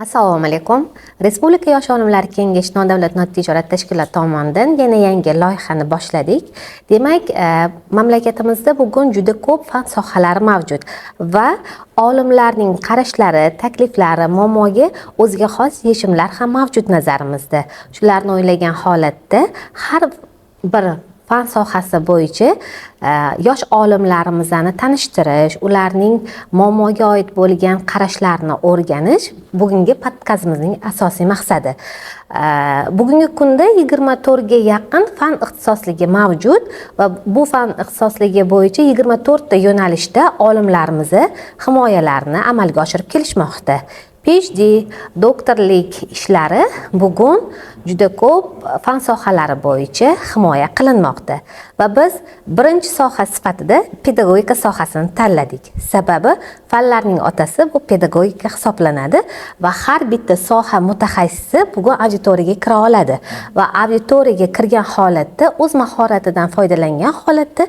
Assalomu alaykum. Respublika yosh olimlar kengashi nodavlat notijorat tashkiloti tomonidan yana yangi loyihani boshladik. Demak, mamlakatimizda bugun juda ko'p fan sohalari mavjud va olimlarning qarashlari, takliflari, muammoga o'ziga xos yechimlar ham mavjud nazarimizda. Shularni o'ylagan holatda har bir fan sohasi bo'yicha yosh olimlarimizni tanishtirish, ularning muammoga oid bo'lgan qarashlarini o'rganish bugungi podkastimizning asosiy maqsadi. Bugungi kunda 24 ga yaqin fan ixtisosligi mavjud va bu fan ixtisosligi bo'yicha 24 ta yo'nalishda olimlarimiz himoyalarini amalga oshirib kelishmoqda. PhD, doktorlik ishlari bugun juda ko'p fan sohalari bo'yicha himoya qilinmoqda va biz birinchi soha sifatida pedagogika sohasini tanladik. Sababi fanlarning otasi bu pedagogika hisoblanadi va har bitta soha mutaxassisi bugun auditoriyaga kira oladi va auditoriyaga kirgan holatda o'z mahoratidan foydalangan holatda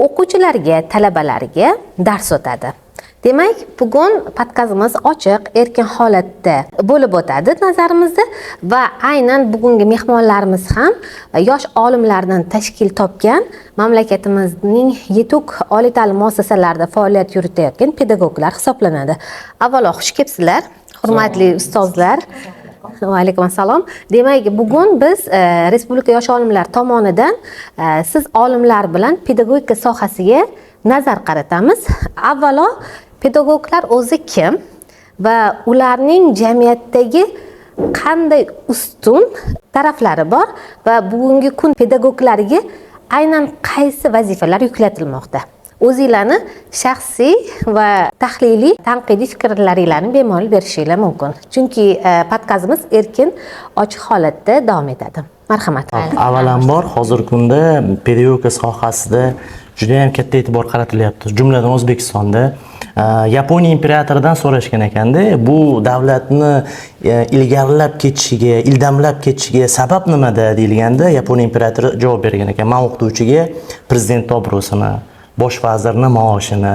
o'quvchilarga, talabalarga dars o'tadi. Demak, bugun podkastimiz ochiq, erkin holatda bo'lib o'tadi nazarimizda va aynan bugungi mehmonlarimiz ham yosh olimlardan tashkil topgan mamlakatimizning yetuk oliy ta'lim muassasalarida faoliyat yuritayotgan pedagoglar hisoblanadi. Avvalo xush kelibsizlar, hurmatli ustozlar. Va alaykum assalom. Demak, bugun biz Respublika yosh olimlar tomonidan siz olimlar bilan pedagogika sohasiga nazar qaratamiz. Avvalo, pedagoglar o'zi kim va ularning jamiyatdagi qanday ustun taraflari bor va bugungi kun pedagoglariga aynan qaysi vazifalar yuklatilmoqda? O'zingizlarni shaxsiy va tahliliy tanqidiy fikrlaringizni bemalol berishingiz mumkin. Chunki podkastimiz erkin, ochiq holatda davom etadi. Marhamat. Avvalambor hozirgi kunda pedagogika sohasida juda ham katta e'tibor qaratilyapti. Jumladan O'zbekistonda Yaponiya imperatoridan so'rashgan ekanda, bu davlatni ilgarilab ketishiga, ildamlab ketishiga sabab nimada deyilganda, Yaponiya imperatori javob bergan ekan: "Men o'qituvchiga prezident obro'sini, bosh vazirni maoshini,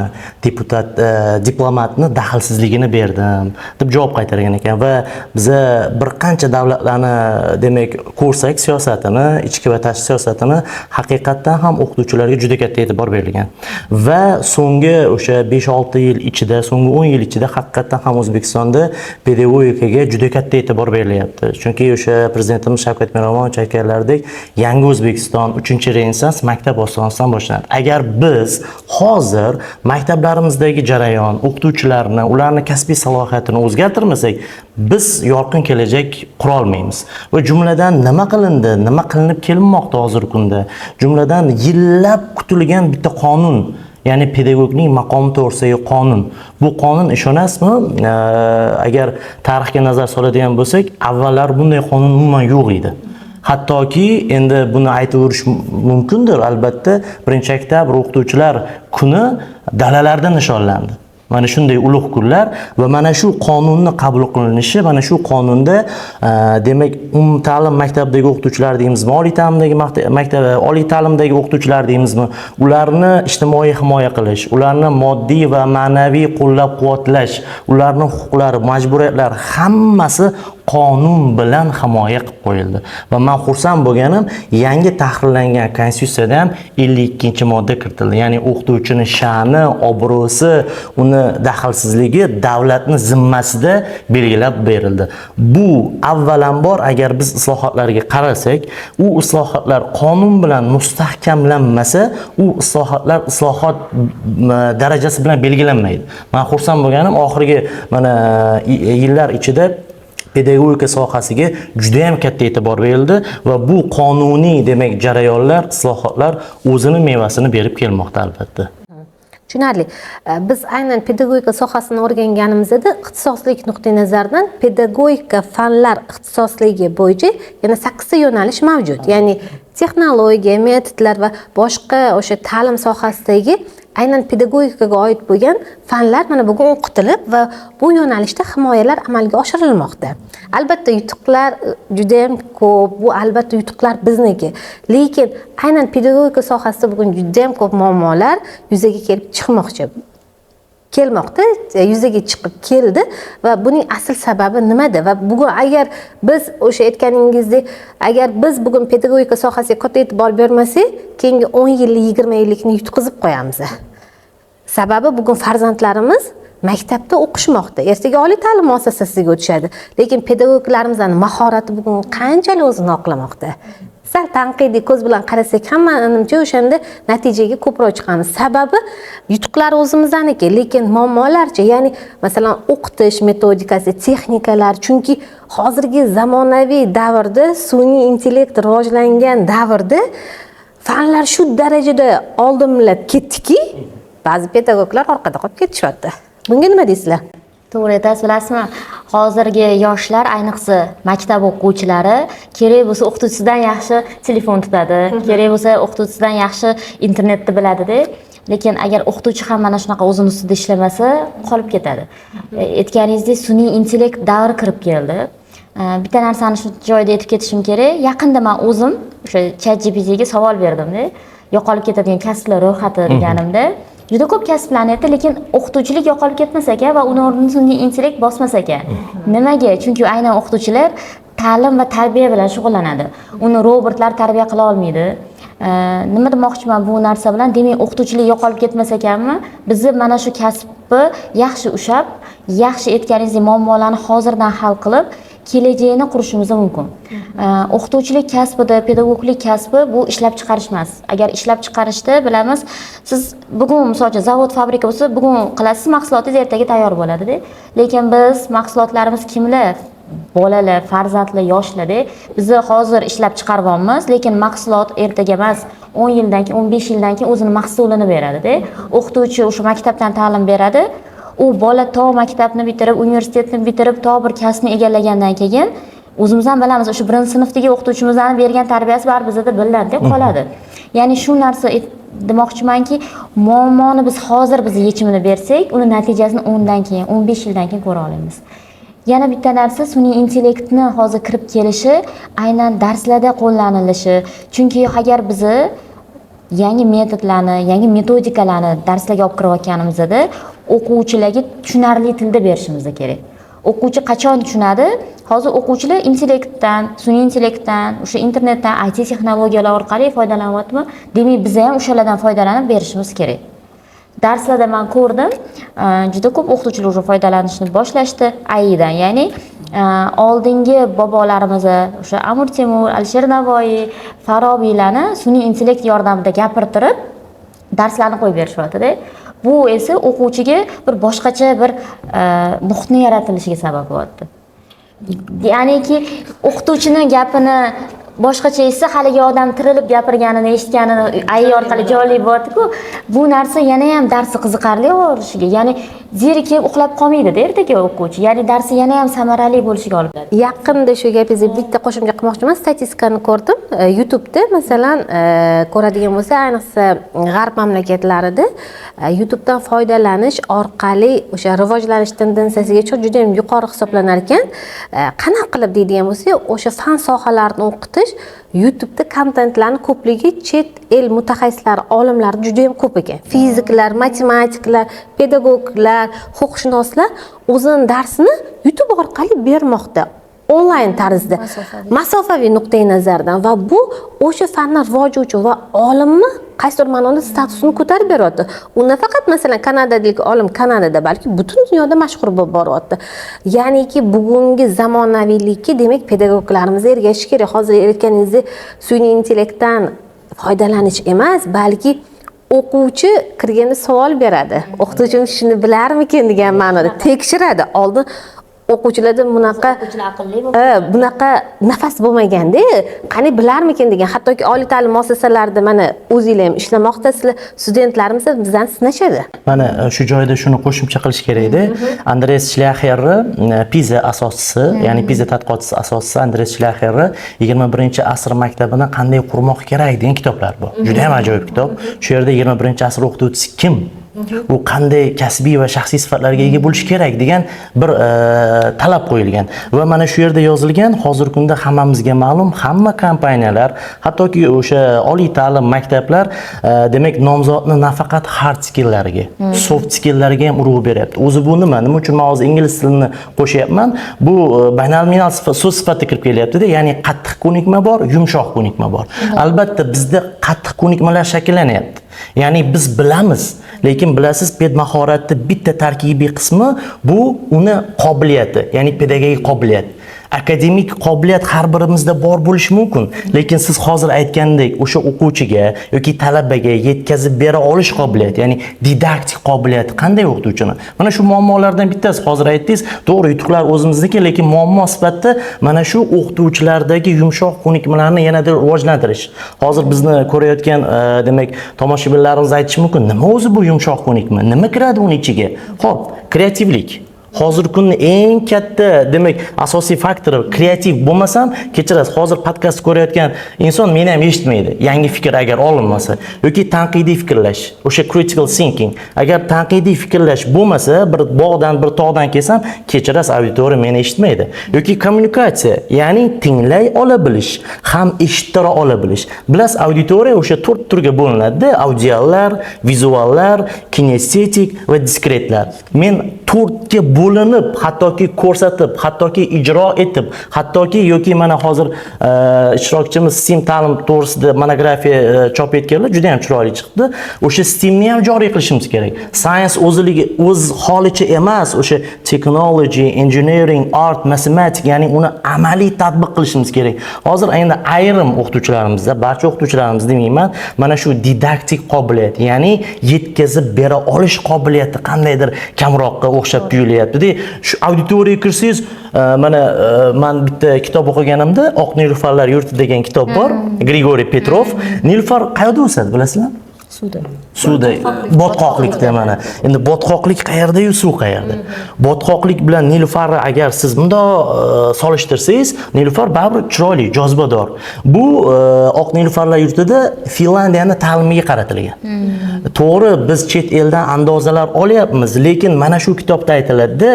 diplomatni daxlsizligini berdim" deb javob qaytargan ekan va biza bir qancha davlatlarni demak ko'rsak siyosatini, ichki va tashqi siyosatini haqiqatdan ham o'qituvchilarga juda katta e'tibor berilgan. Va so'nggi o'sha 5-6 yil ichida, so'nggi 10 yil ichida haqiqatdan ham O'zbekistonda pedagogikaga juda katta e'tibor berilyapti. Chunki o'sha prezidentimiz Shavkat Miromonovich aytganlaridek, yangi O'zbekiston 3-renessans maktab ostonasidan boshlanadi. Agar biz hozir maktablarimizdagi jarayon, o'qituvchilarni, ularning kasbiy salohiyatini o'zgartirmasak, biz yorqin kelajak qura olmaymiz. Va jumladan nima qilindi, nima qilinib kelinmoqda hozirgi kunda? Jumladan yillab kutilgan bitta qonun, ya'ni pedagogning maqomi to'g'risidagi qonun. Bu qonun, ishonasizmi, agar tarixga nazar soladigan bo'lsak, avvallar bunday qonun umuman yo'q edi. Hattoki endi buni aytib o'tish mumkindir, albatta 1-oktyabr o'qituvchilar kuni dalalarda nishonlandi. Mana shunday ulug' kunlar va mana shu qonunni qabul qilinishi, mana shu qonunda demak umumta'lim maktabdagi o'qituvchilar deymizmi, oliy ta'limdagi o'qituvchilar deymizmi, ularni ijtimoiy himoya qilish, ularni moddiy va ma'naviy qo'llab-quvvatlash, ularning huquqlari, majburiyatlari hammasi qonun bilan himoya qilib qo'yildi. Va men xursand bo'lganim, yangi tahrirlangan konstitutsiyada ham 52-modda kiritildi. Ya'ni o'qituvchining sha'ni, obro'si, uni daxlsizligi davlatning zimmasida belgilab berildi. Bu avvalambor agar biz islohotlarga qarasak, u islohotlar qonun bilan mustahkamlanmasa, u islohot darajasi bilan belgilanmaydi. Men xursand bo'lganim, oxirgi mana yillar ichida pedagogika sohasiga juda ham katta e'tibor berildi va bu qonuniy demak jarayonlar, islohotlar o'zining mevasini berib kelmoqda albatta. Tushunarli. Biz aynan pedagogika sohasini o'rganganimizda ixtisoslik nuqtai nazaridan pedagogika fanlar ixtisosligi bo'yicha yana 8 ta yo'nalish mavjud. Ya'ni texnologiya, metodlar va boshqa o'sha ta'lim sohasidagi aynan pedagogikaga oid bo'lgan fanlar mana bugun o'qitilib va bu yo'nalishda himoyalar amalga oshirilmoqda. Albatta yutuqlar juda ham ko'p, bu albatta yutuqlar bizniki. Lekin aynan pedagogika sohasida bugun juda ham ko'p muammolar yuzaga kelib chiqmoqchi. kelmoqda, yuzaga chiqib keldi va buning asl sababi nimada? Va bugun agar biz o'sha aytganingizdek, agar biz bugun pedagogika sohasiga katta e'tibor bermasak, keyingi 10 yillik, 20 yillikni yutqizib qo'yamiz. Sababi bugun farzandlarimiz maktabda o'qishmoqda, ertaga oliy ta'lim muassasasiga o'tishadi. Lekin pedagoglarimizning mahorati bugun qanchalik o'zini oqlamoqda. Sal tanqidiy ko'z bilan qarasak, hammanimcha o'shanda natijaga ko'proq chiqamiz. Sababi yutuqlar o'zimizniki, lekin muammolarcha, ya'ni masalan o'qitish metodikasi, texnikalar, chunki hozirgi zamonaviy davrda, sun'iy intellekt rivojlangan davrda fanlar shu darajada oldinlab ketdiki, ba'zi pedagoglar orqada qolib ketishyapti. Bunga nima deysizlar? To'g'ri aytasiz, bilasizmi? Hozirgi yoshlar, ayniqsa maktab o'quvchilari kerak bo'lsa o'qituvchisidan yaxshi telefon tutadi, kerak bo'lsa o'qituvchisidan yaxshi internetni biladi-da. Lekin agar o'qituvchi ham mana shunaqa o'zini ustida ishlamasa, qolib ketadi. Aytganingizdek, sun'iy intellekt davri kirib keldi. Bitta narsani shu joyda aytib ketishim kerak. Yaqinda men o'zim o'sha ChatGPTga savol berdim-da. Yo'qolib ketadigan kasblar ro'yxati deganimda, juda ko'p kasblarni aytdi, lekin o'qituvchilik yo'qolib ketmas ekan va uni o'rnini sun'iy intellekt bosmas ekan. Nimaga? Chunki aynan o'qituvchilar ta'lim va tarbiya bilan shug'ullanadi. Uni robotlar tarbiya qila olmaydi. Nima demoqchiman bu narsa bilan? Demak, o'qituvchilik yo'qolib ketmas ekanmi? Bizni mana shu kasbni yaxshi ushab, yaxshi aytganingizdek muammolarni hozirdan hal qilib, kelajagini qurishimiz mumkin. O'qituvchilik kasbida, pedagoglik kasbi bu ishlab chiqarish emas. Agar ishlab chiqarishda bilamiz, siz bugun masalan zavod, fabrika bo'lsa, bugun qilasiz, mahsulotingiz ertaga tayyor bo'ladi-da. Lekin biz mahsulotlarimiz kimlar? Bolalar, farzandlar, yoshlarda biz hozir ishlab chiqaribamiz, lekin mahsulot ertaga emas, 10 yildan keyin, 15 yildan keyin o'zini mahsulini beradi-da. O'qituvchi o'sha maktabdan ta'lim beradi. U bola to maktabni bitirib, universitetni bitirib, to bir kasbni egallagandan keyin o'zimiz ham bilamiz, o'sha 1-sinfdagi o'qituvchimizdan bergan tarbiyasi baribir bizda bilinadi, qoladi. Ya'ni shu narsa demoqchimanki, muammoni biz hozir yechimini bersak, uni natijasini 10 dan keyin, 15 yildan keyin ko'ra olamiz. Yana bitta narsa, sun'iy intellektni hozir kirib kelishi aynan darslarda qo'llanilishi. Chunki agar biz yangi metodlarni, yangi metodikalarni darslarga olib kirayotganimizda o'quvchilarga tushunarli tilda berishimiz kerak. O'quvchi qachon tushunadi? Hozir o'quvchilar intellektdan, sun'iy intellektdan, o'sha internetdan, IT texnologiyalar orqali foydalanyapti. Demak, biz ham o'shalardan foydalanib berishimiz kerak. Darslarda men ko'rdim, juda ko'p o'qituvchilar o'sha foydalanishni boshlashdi AIdan. Ya'ni oldingi bobolarimiz, o'sha Amir Temur, Alisher Navoiy, Farobiylarni sun'iy intellekt yordamida gapirtirib darslarni qo'yib berishyapti-da. Bu esa o'quvchiga bir boshqacha bir muhitni yaratilishiga sabab bo'lyapti. Ya'niki o'qituvchining gapini boshqacha esa haligi odam tirilib gapirganini eshitganini AI orqali jonli bo'lyapti-ku, bu narsa yana ham darsi qiziqarli bo'lishiga, ya'ni zerikib uxlab qolmaydi-da ertaga o'quvchi. Ya'ni darsi yana ham samarali bo'lishiga olib keladi. Yaqinda shu gapingizga bitta qo'shimcha qilmoqchiman. Statistikani ko'rdim. YouTube'da masalan ko'radigan bo'lsa, ayniqsa g'arb mamlakatlarida YouTube'dan foydalanish orqali o'sha rivojlanish tendensiyasiga juda ham yuqori hisoblanar ekan. Qanaqa qilib deydigan bo'lsa, o'sha fan sohalarini o'qitish YouTube'da kontentlarning ko'pligi chet el mutaxassislari, olimlari juda ham ko'p ekan. Fiziklar, matematiklar, pedagoglar, huquqshunoslar o'zining darsini YouTube orqali bermoqda. Onlayn tarzda, masofaviy nuqtai nazardan, va bu o'sha fanni rivoji uchun va olimni qaysidir ma'noda statusini ko'tarib beryapti. U nafaqat masalan Kanadalik olim Kanadada, balki butun dunyoda mashhur bo'lib boryapti. Ya'niki bugungi zamonaviylikka demak pedagoglarimiz ergashish kerak. Hozir aytganingizdek sun'iy intellektdan foydalanish emas, balki o'quvchi kirganda savol beradi. O'qituvchimiz shuni bilarmikin degan ma'noda tekshiradi. Oldin o'quvchilarda bunaqa nafas bo'lmaganda, qani bilarmikin degan, hattoki oliy ta'lim muassasalarida mana o'zinglar ham ishlamoqdasizlar, studentlarimiz bizdan sinashadi. Mana shu joyda shuni qo'shimcha qilish kerak-da. Andres Schlacherni PISA asoschisi, ya'ni PISA tadqiqotchisi asoschisi Andres Schlacherni 21-asr maktabini qanday qurmoq kerak degan kitoblar bor. Juda ham ajoyib kitob. Shu yerda 21-asr o'qituvchisi kim u qanday kasbiy va shaxsiy sifatlarga ega bo'lishi kerak degan bir talab qo'yilgan va mana shu yerda yozilgan. Hozirgi kunda hammamizga ma'lum, hamma kompaniyalar, hattoki o'sha oliy ta'lim maktablar demak nomzodni nafaqat hard skilllariga, soft skilllariga ham urg'u beryapti. O'zi bu nima uchun men hozir ingliz tilini qo'shyapman? Bu baynalminal so'z sifatida kirib kelyapti-da, ya'ni qattiq ko'nikma bor, yumshoq ko'nikma bor. Albatta bizda qattiq ko'nikmalar shakllanyapti. Ya'ni biz bilamiz, lekin bilasiz, pedmahoratni bitta tarkibiy qismi bu uni qobiliyati, ya'ni pedagogik qobiliyat. Akademik qobiliyat har birimizda bor bo'lishi mumkin, lekin siz hozir aytgandek o'sha o'quvchiga yoki talabaga yetkazib bera olish qobiliyati, ya'ni didaktik qobiliyati qanday o'qituvchini? Mana shu muammolardan bittasi. Hozir aytdingiz, to'g'ri, yutuqlar o'zimizniki, lekin muammo sifatida mana shu o'qituvchilardagi yumshoq ko'nikmalarni yanada rivojlantirish. Hozir bizni ko'rayotgan demak tomoshabinlarimiz aytishi mumkin, nima o'zi bu yumshoq ko'nikma? Nima kiradi uning ichiga? Xo'p, kreativlik. Hozirgi kunda eng katta demak asosiy faktori kreativ bo'lmasam, kechirasiz, hozir podkast ko'rayotgan inson meni ham eshitmaydi. Yangi fikr agar olinmasa yoki tanqidiy fikrlash, o'sha critical thinking. Agar tanqidiy fikrlash bo'lmasa, bir bog'dan, bir tog'dan kelsam, kechirasiz, auditoriya meni eshitmaydi. Yoki kommunikatsiya, ya'ni tinglay ola bilish, ham eshittira ola bilish. Bilasiz, auditoriya o'sha 4 turga bo'linadi: audiallar, vizuallar, kinestetik va diskretlar. Men 4 ga bo'linib, hattoki ko'rsatib, hattoki ijro etib, hattoki yoki mana hozir ishtirokchimiz STEAM ta'lim to'g'risida monografiya chop etganlar juda ham chiroyli chiqdi. O'sha STEAMni ham joriy qilishimiz kerak. Science o'z holicha emas, o'sha technology, engineering, art, mathematics, ya'ni uni amaliy tatbiq qilishimiz kerak. Hozir endi ayrim o'qituvchilarimizda, barcha o'qituvchilarimiz demayman, mana shu didaktik qobiliyat, ya'ni yetkazib bera olish qobiliyati qandaydir kamroqqa o'xshab tuyulyapti. Shu auditoriyaga kirsangiz, mana men bitta kitob o'qiganimda, Oq nilfarlar yurti degan kitob bor. Grigoriy Petrov. Nilfar qayerda o'sadi, bilasizlar? Suvda, botqoqlikda mana. Endi botqoqlik qayerda-yu, suv qayerda? Botqoqlik bilan nilfarni agar siz bundoq solishtirsangiz, nilfar baribir chiroyli, jozibador. Bu Oq nilfarlar yurtida Finlandiyani ta'limiga qaratilgan. To'g'ri, biz chet eldan andozalar olyapmiz, lekin mana shu kitobda aytiladi,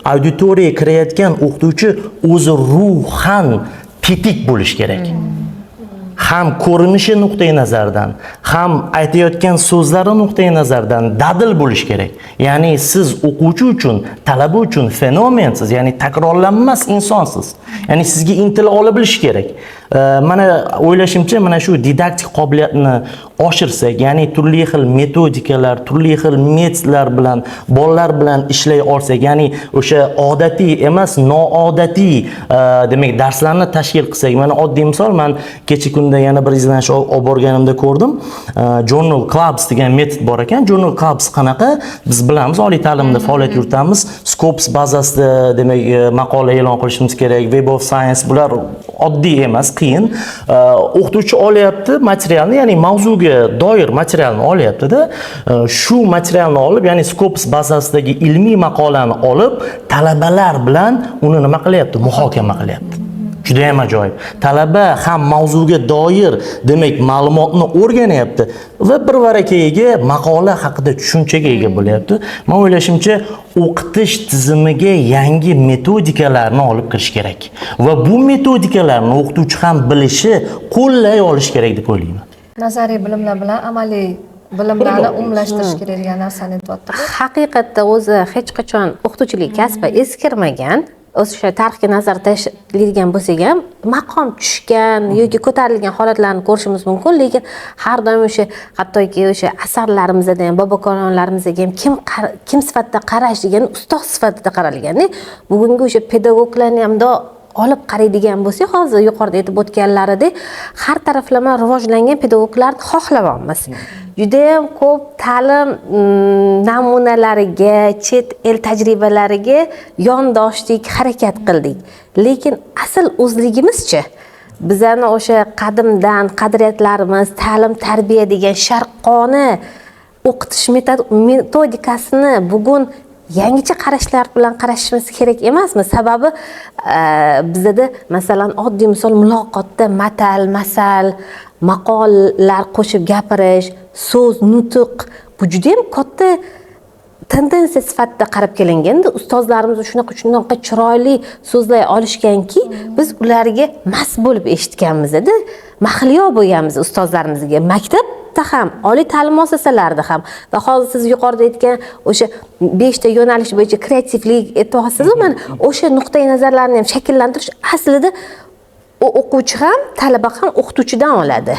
auditoriyaga kirayotgan o'qituvchi o'zi ruhan tetik bo'lish kerak. Ham ko'rinishi nuqtai nazardan, ham aytayotgan so'zlari nuqtai nazardan dadil bo'lish kerak. Ya'ni siz o'quvchi uchun, talaba uchun fenomensiz, ya'ni takrorlanmas insonsiz. Ya'ni sizga intila ola bilish kerak. Mana o'ylashimcha, mana shu didaktik qobiliyatni oshirsak, ya'ni turli xil metodikalar, turli xil metodlar bilan bolalar bilan ishlay olsak, ya'ni o'sha odatiy emas, noodatiy demak darslarni tashkil qilsak. Mana oddiy misol, men kecha kunda yana bir izlanish olib borganimda ko'rdim. Journal Clubs degan metod bor ekan. Journal Clubs qanaqa? Biz bilamiz, oliy ta'limda faoliyat yuritamiz. Scopus bazasida demak maqola e'lon qilishimiz kerak. Web of Science, bular oddiy emas, qiyin. O'qituvchi olyapti materialni, ya'ni mavzuga doir materialni olyapti-da. Shu materialni olib, ya'ni Scopus bazasidagi ilmiy maqolani olib, talabalar bilan uni nima qilyapti? Muhokama qilyapti. Juda ham ajoyib. Talaba ham mavzuga doir demak ma'lumotni o'rganyapti va bir varakayiga maqola haqida tushunchaga ega bo'lyapti. Men o'ylashimcha, o'qitish tizimiga yangi metodikalarni olib kirish kerak va bu metodikalarni o'qituvchi ham bilishi, qo'llay olish kerak deb o'ylayman. Nazariy bilimlar bilan amaliy bilimlarni umumlashtirish kerak degan narsani aytyapti. Haqiqatda o'zi hech qachon o'qituvchilik kasbi eskirmagan. O'sha tarixga nazar tashlaydigan bo'lsak ham, maqom tushgan yoki ko'tarilgan holatlarni ko'rishimiz mumkin, lekin har doim o'sha hattoki o'sha asarlarimizda ham, bobokalonlarimizga ham kim sifatida qarash degan ustoz sifatida qaralgan. Bugungi o'sha pedagoglarni ham olib qaraydigan bo'lsak, hozir yuqorida aytib o'tganlaridek, har taraflama rivojlangan pedagoglarni xohlayapmiz. Juda ham ko'p ta'lim namunalariga, chet el tajribalariga yondoshdik, harakat qildik. Lekin asl o'zligimizchi? Bizani o'sha qadimdan qadriyatlarimiz, ta'lim, tarbiya degan sharqona o'qitish metodikasini bugun yangicha qarashlar bilan qarashimiz kerak emasmi? Sababi bizda masalan oddiy misol muloqotda matal, masal, maqollar qo'shib gapirish, so'z, nutq bu juda ham katta tendensiya sifatida qarab kelinganda ustozlarimiz shunaqa chiroyli so'zlay olishganki, biz ularga mast bo'lib eshitganmiz-da, mahliyo bo'lganmiz ustozlarimizga. Maktabda ham, oliy ta'lim muassasalarida ham va hozir siz yuqorida aytgan o'sha 5 ta yo'nalish bo'yicha kreativlik aytyapsiz-ku, mana o'sha nuqtai nazarlarni ham shakllantirish aslida o'quvchi ham, talaba ham o'qituvchidan oladi.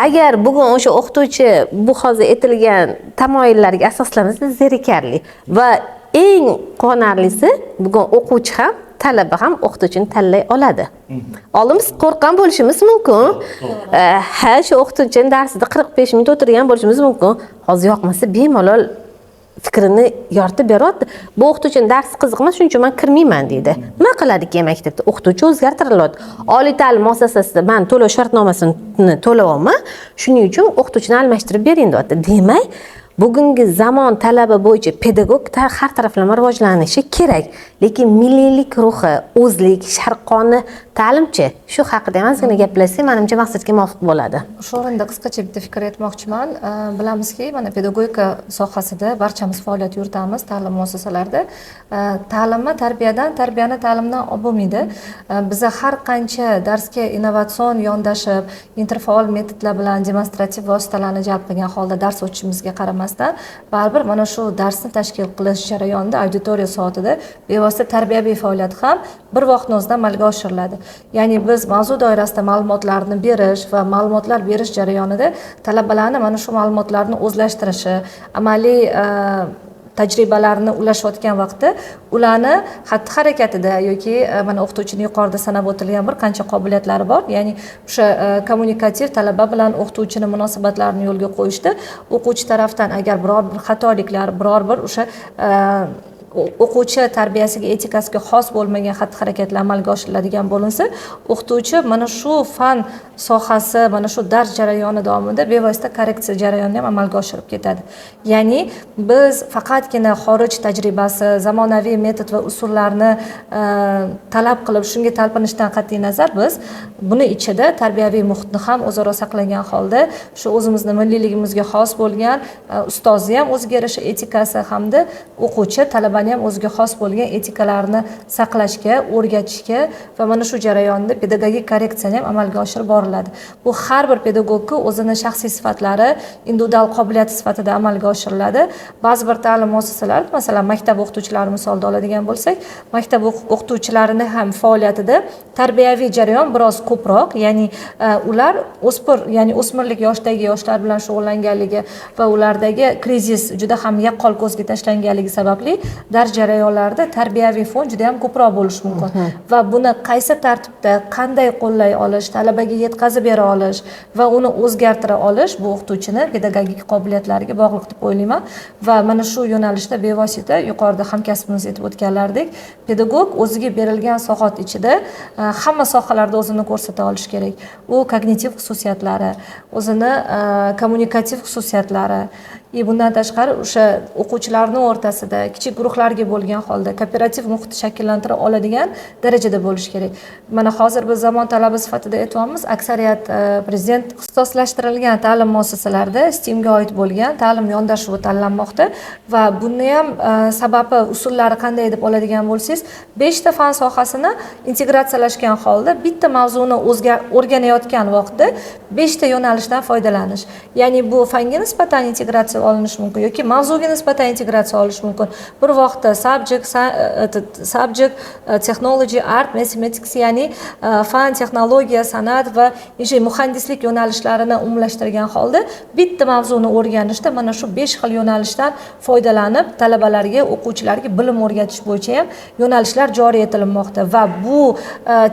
Agar bugun o'sha o'qituvchi bu hozir aytilgan tamoyillarga asoslansa zerikarli va eng quvonarlisi bugun o'quvchi ham, talaba ham o'qituvchini tanlay oladi. Oldin biz qo'rqgan bo'lishimiz mumkin. Ha, shu o'qituvchining darsida 45 minut o'tirgan bo'lishimiz mumkin. Hozir yoqmasa bemalol fikrini yoritib beradi. Bu o'qituvchining darsi qiziq emas, shuning uchun men kirmayman deydi. Nima qiladi keyin maktabda? O'qituvchi o'zgartiriladi. Oliy ta'lim muassasasida men to'lov shartnomasini to'layapman, shuning uchun o'qituvchini almashtirib bering deyapti. Demak, bugungi zamon talabi bo'yicha pedagog har taraflama rivojlanishi kerak. Lekin milliylik ruhi, o'zlik, sharqona ta'limchi shu haqida ham ozgina gaplashsak, menimcha maqsadga muvofiq bo'ladi. Shu o'rinda qisqacha bitta fikr aytmoqchiman. Bilamizki, mana pedagogika sohasida barchamiz faoliyat yuritamiz ta'lim muassasalarida. Ta'limni tarbiyadan, tarbiyani ta'limdan olib bo'lmaydi. Biza har qancha darsga innovatsion yondashib, interfaol metodlar bilan demonstrativ vositalarni jalb qilgan holda dars o'tishimizga qaramasdan, baribir mana shu darsni tashkil qilish jarayonida auditoriya soatida bevosita tarbiyaviy faoliyat ham bir vaqtning o'zida amalga oshiriladi. Ya'ni biz mavzu doirasida ma'lumotlarni berish va ma'lumotlar berish jarayonida talabalarni mana shu ma'lumotlarni o'zlashtirishi, amaliy tajribalarni ulashayotgan vaqtda ularni xatti-harakatida yoki mana o'qituvchining yuqorida sanab o'tilgan bir qancha qobiliyatlari bor. Ya'ni o'sha kommunikativ talaba bilan o'qituvchining munosabatlarini yo'lga qo'yishda o'quvchi tarafdan agar biror bir xatoliklar, biror bir o'sha o'quvchi tarbiyasiga, etikasiga xos bo'lmagan xatti-harakatlar amalga oshiriladigan bo'linsa, o'qituvchi mana shu fan sohasi, mana shu dars jarayoni davomida bevosita korreksiya jarayonini ham amalga oshirib ketadi. Ya'ni biz faqatgina xorij tajribasi, zamonaviy metod va usullarni talab qilib shunga talpinishdan qat'iy nazar biz buni ichida tarbiyaviy muhitni ham o'zaro saqlagan holda shu o'zimizni milliyligimizga xos bo'lgan ustozni ham o'ziga yarasha etikasi hamda o'quvchi talaba ham o'ziga xos bo'lgan etikalarni saqlashga, o'rgatishga va mana shu jarayonda pedagogik korreksiyani ham amalga oshirib boriladi. Bu har bir pedagogga o'zini shaxsiy sifatlari, individual qobiliyati sifatida amalga oshiriladi. Ba'zi bir ta'lim muassasalarida, masalan, maktab o'qituvchilari misolida oladigan bo'lsak, maktab o'qituvchilarining ham faoliyatida tarbiyaviy jarayon biroz ko'proq, ya'ni ular ya'ni o'smirlik yoshdagi yoshlar bilan shug'ullanganligi va ulardagi krizis juda ham yaqqol ko'zga tashlanganligi sababli dars jarayonlarida tarbiyaviy fon juda ham ko'proq bo'lishi mumkin va buni qaysi tartibda, qanday qo'llay olish, talabaga yetkazib bera olish va uni o'zgartira olish bu o'qituvchini pedagogik qobiliyatlariga bog'liq deb o'ylayman va mana shu yo'nalishda bevosita yuqorida hamkasbimiz aytib o'tganlaridek, pedagog o'ziga berilgan soat ichida hamma sohalarda o'zini ko'rsata olish kerak. U kognitiv xususiyatlari, o'zini kommunikativ xususiyatlari, bundan tashqari o'sha o'quvchilarning o'rtasida kichik guruhlarga bo'lgan holda kooperativ muhit shakllantira oladigan darajada bo'lish kerak. Mana hozir biz zamon talabi sifatida aytyapmiz, aksariyat prezident ixtisoslashtirilgan ta'lim muassasalarida STEAMga oid bo'lgan ta'lim yondashuvi tanlanmoqda va buni ham sababi, usullari qanday deb oladigan bo'lsangiz, 5 ta fan sohasini integratsiyalashgan holda bitta mavzuni o'rganayotgan vaqtda 5 ta yo'nalishdan foydalanish. Ya'ni bu fanga nisbatan integratsiya olinishi mumkin yoki mavzuga nisbatan integratsiya olish mumkin. Bir vaqtda subject, technology, art, mathematics, ya'ni fan, texnologiya, san'at va muhandislik yo'nalishlarini umumlashtirgan holda bitta mavzuni o'rganishda mana shu 5 xil yo'nalishdan foydalanib talabalarga, o'quvchilarga bilim o'rgatish bo'yicha ham yo'nalishlar joriy etilmoqda va bu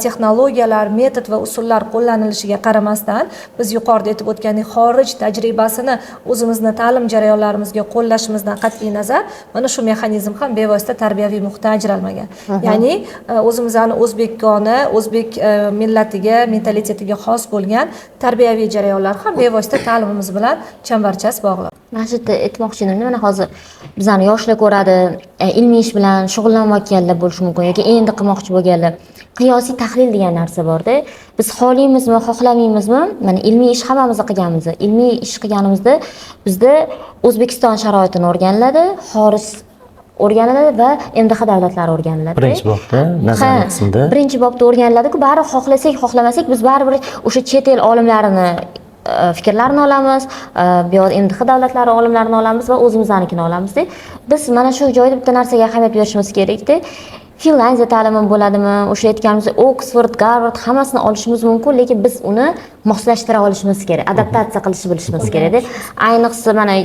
texnologiyalar, metod va usullar qo'llanilishiga qaramasdan biz yuqorida aytib o'tgandek xorij tajribasini o'zimizni ta'lim jarayonlarimizga qo'llashimizdan qat'iy nazar mana shu mexanizm ham bevosita tarbiyaviy muhitdan ajralmagan. Ya'ni o'zimizning o'zbekona, o'zbek millatiga, mentalitetiga xos bo'lgan tarbiyaviy jarayonlar ham bevosita ta'limimiz bilan chambarchas bog'liq. Mana shu yerda aytmoqchi edim, mana hozir bizlarni yoshlar ko'radi, ilmiy ish bilan shug'ullanayotganlar bo'lishi mumkin yoki endi qilmoqchi bo'lganlar. qiyosiy tahlil degan narsa borda. Biz xohlaymizmi, xohlamaymizmi, mana ilmiy ish hammamiz qilganmiz. Ilmiy ish qilganimizda bizda O'zbekiston sharoitini o'rganiladi, xorij o'rganiladi va MDH davlatlari o'rganiladi. Birinchi bobda, nazariy qismda. Birinchi bobda o'rganiladi-ku, bari xohlasak, xohlamasak biz baribir o'sha chet el olimlarini fikrlarini olamiz, bu yoqda MDH davlatlari olimlarini olamiz va o'zimiznikini olamizda. Biz mana shu joyda bitta narsaga ahamiyat berishimiz kerakda. Finlandiya ta'limi bo'ladimi, o'sha aytganimiz Oxford, Harvard hammasini olishimiz mumkin, lekin biz uni moslashtira olishimiz kerak, adaptatsiya qilishni bilishimiz kerak-da. Ayniqsa mana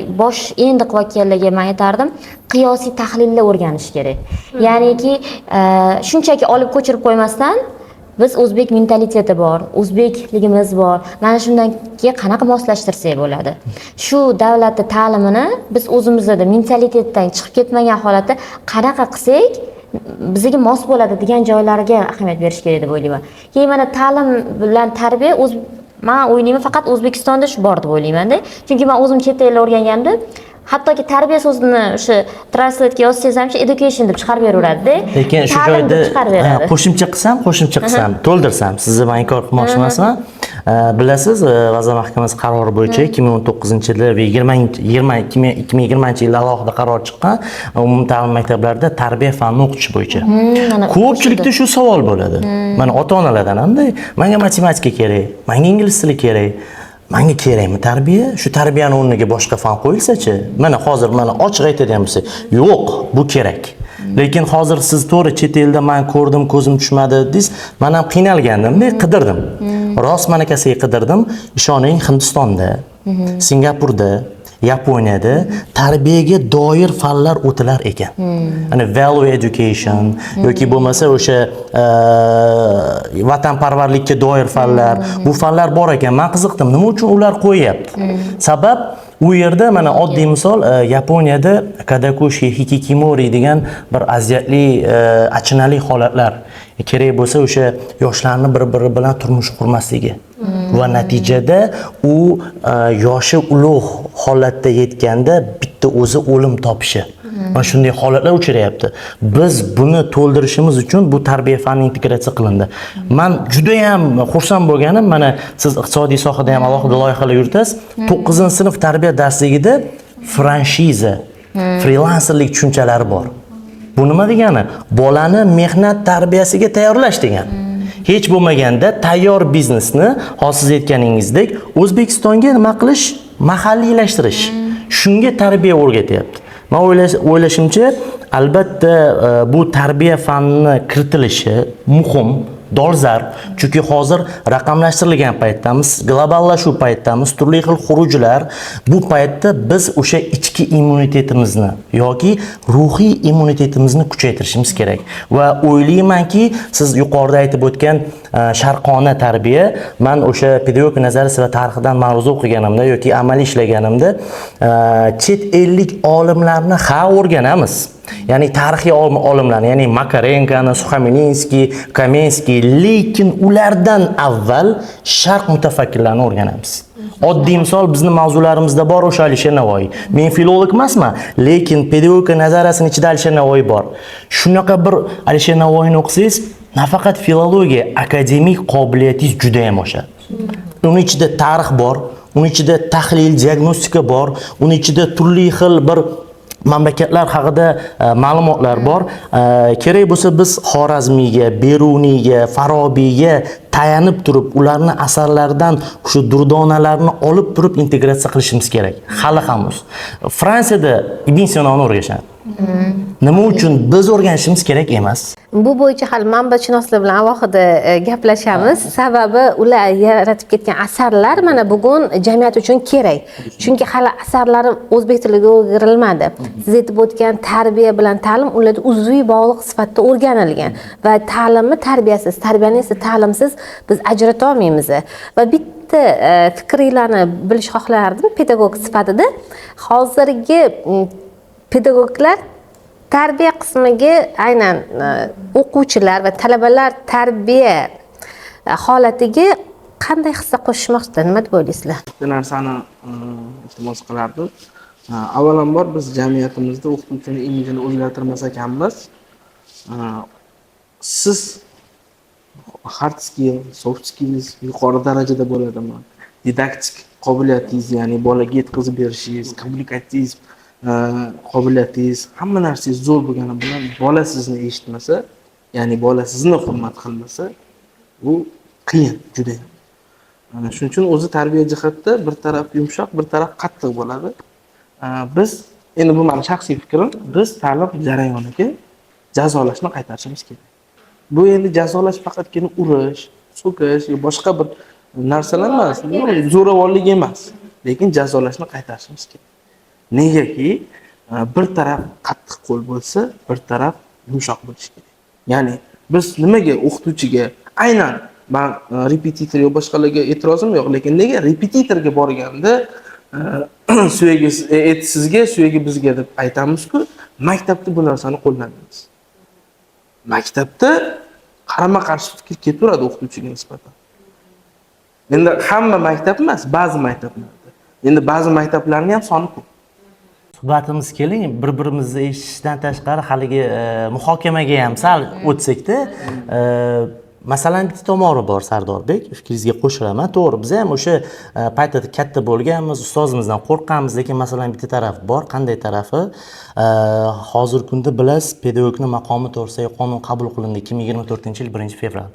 endi qilib men aytardim, qiyosiy tahlilni o'rganish kerak. Ya'niki shunchaki olib ko'chirib qo'ymasdan biz o'zbek mentaliteti bor, o'zbekligimiz bor. Mana shundan keyin qanaqa moslashtirsak bo'ladi? Shu davlatning ta'limini biz o'zimizda mentalitetdan chiqib ketmagan holatda qanaqa qilsak bizga mos bo'ladi degan joylariga ahamiyat berish kerak deb o'ylayman. Keyin mana ta'lim bilan tarbiya men o'ylayman faqat O'zbekistonda shu bor deb o'ylayman-da. Chunki men o'zim chet elda o'rganganimda hattoki tarbiya so'zini o'sha translate'ga yozsangiz ham education deb chiqarib beraveradi-da. Lekin shu joyda qo'shimcha qilsam, to'ldirsam, sizni men inkor qilmoqchi emasman. Bilasiz, Vazir Mahkamasi qarori bo'yicha 2019-yilda va 2020-yilda alohida qaror chiqqan umumta'lim maktablarida tarbiya fanini o'qitish bo'yicha. Ko'pchilikda shu savol bo'ladi. Mana ota-onalardan hamda menga matematika kerak, menga ingliz tili kerak. Menga kerakmi tarbiya? Shu tarbiyani o'rniga boshqa fan qo'yilsa-chi? Mana hozir ochiq aytadigan bo'lsa, yo'q, bu kerak. Lekin hozir siz to'g'ri chet elda men ko'rdim, ko'zim tushmadi dedingiz, men ham qiynalgandim-da, qidirdim. Rost manakasiga qidirdim. Ishoning, Hindistonda, Singapurda, Yaponiyada tarbiyaga doir fanlar o'tilar ekan. Ya'ni value education yoki bo'lmasa o'sha vatanparvarlikka doir fanlar, bu fanlar bor ekan. Men qiziqdim, nima uchun ular qo'yapti? Sabab u yerda mana oddiy misol Yaponiyada kadakushi hikikimori degan bir aziyatli, achinarli holatlar kerak bo'lsa o'sha yoshlarni bir-biri bilan turmush qurmasligi. Va natijada u yoshi ulug' holatda yetganda bitta o'zi o'lim topishi. Mana shunday holatlar uchrayapti. Biz buni to'ldirishimiz uchun bu tarbiya fani integratsiya qilindi. Men juda ham xursand bo'lganim, mana siz iqtisodiy sohada ham alohida loyihalar yuritasiz. 9-sinf tarbiya darsligida franshiza, frilanserlik tushunchalari bor. Bu nima degani? Bolani mehnat tarbiyasiga tayyorlash degani. Hech bo'lmaganda tayyor biznesni hozir siz aytganingizdek O'zbekistonga nima qilish? Mahalliylashtirish. Shunga tarbiya o'rgatyapti. Men o'ylashimcha, albatta bu tarbiya fanini kiritilishi muhim, dolzarb. Chunki hozir raqamlashtirilgan paytdamiz, globallashuv paytdamiz, turli xil xurujlar. Bu paytda biz o'sha ichki immunitetimizni yoki ruhiy immunitetimizni kuchaytirishimiz kerak. Va o'ylaymanki, siz yuqorida aytib o'tgan sharqona tarbiya, men o'sha pedagogika nazariyasi va tarixidan ma'ruza o'qiganimda yoki amaliy ishlaganimda chet ellik olimlarni o'rganamiz. Ya'ni tarixiy olimlarni, ya'ni Makarenkani, Sukhaminskiy, Kamenskiy, lekin ulardan avval sharq mutafakkirlarini o'rganamiz. Oddiy misol bizning mavzularimizda bor o'sha Alisher Navoiy. Men filolog emasman, lekin pedagogika nazariyasining ichida Alisher Navoiy bor. Shunaqa bir Alisher Navoiyni o'qisangiz, nafaqat filologiya, akademik qobiliyatingiz juda ham oshadi. Uning ichida tarix bor, uning ichida tahlil, diagnostika bor, uning ichida turli xil bir mamlakatlar haqida ma'lumotlar bor. Kerak bo'lsa biz Xorazmiyga, Beruniyga, Farobiyga tayanib turib, ularni asarlaridan shu durdonalarni olib turib integratsiya qilishimiz kerak. Hali hanuz. Fransiyada Ibn Sinoni o'rganishadi. Nima uchun biz o'rganishimiz kerak emas? Bu bo'yicha hali manbashunoslar bilan alohida gaplashamiz. Sababi ular yaratib ketgan asarlar mana bugun jamiyat uchun kerak. Chunki hali asarlari o'zbek tiliga o'girilmadi. Siz aytib o'tgan tarbiya bilan ta'lim ularda uzviy bog'liq sifatda o'rganilgan va ta'limni tarbiyasiz, tarbiyani esa ta'limsiz biz ajrata olmaymiz. Va bitta fikringlarni bilish xohlardim pedagog sifatida. Hozirgi pedagoglar tarbiya qismiga aynan o'quvchilar va talabalar tarbiya holatiga qanday hissa qo'shmoqda? Nima deb o'ylaysizlar? Bu narsani iltimos qilardim. Avvalambor biz jamiyatimizda o'qituvchining imijini o'zgartirmas ekanmiz. Siz hard skill, soft skills yuqori darajada bo'ladimi? Didaktik qobiliyatingiz, ya'ni bolaga yetkazib berishingiz, kommunikativ qobiliyatingiz, hamma narsangiz zo'r bo'lgani bilan bola sizni eshitmasa, ya'ni bola sizni hurmat qilmasa, bu qiyin juda ham. Shuning uchun o'zi tarbiya jihatda bir taraf yumshoq, bir taraf qattiq bo'ladi. Biz endi bu meni shaxsiy fikrim, biz ta'lim jarayoniga jazolashni qaytarishimiz kerak. Bu endi jazolash faqatgina urish, so'kish yoki boshqa bir narsalar emas, zo'ravonlik emas, lekin jazolashni qaytarishimiz kerak. Negaki bir taraf qattiq qo'l bo'lsa, bir taraf yumshoq bo'lishi kerak. Ya'ni biz nimaga o'qituvchiga aynan men repetitor yoki boshqalarga e'tirozim yo'q, lekin nega repetitorga borganda suyagi sizga, suyagi bizga deb aytamiz-ku, maktabda bu narsani qo'llanamiz. Maktabda qarama-qarshi fikr ketaveradi o'qituvchiga nisbatan. Endi hamma maktab emas, ba'zi maktablarda. Endi ba'zi maktablarning ham soni ko'p. Suhbatimiz keling, bir-birimizni eshitishdan tashqari haligi muhokamaga ham sal o'tsak-da, masalan bitta tomoni bor Sardorbek, fikringizga qo'shilaman. To'g'ri, biz ham o'sha paytda katta bo'lganmiz, ustozimizdan qo'rqqanmiz, lekin masalan bitta taraf bor. Qanday tarafi? Hozirgi kunda bilasiz, pedagogning maqomi to'g'risida qonun qabul qilindi 2024-yil 1-fevral.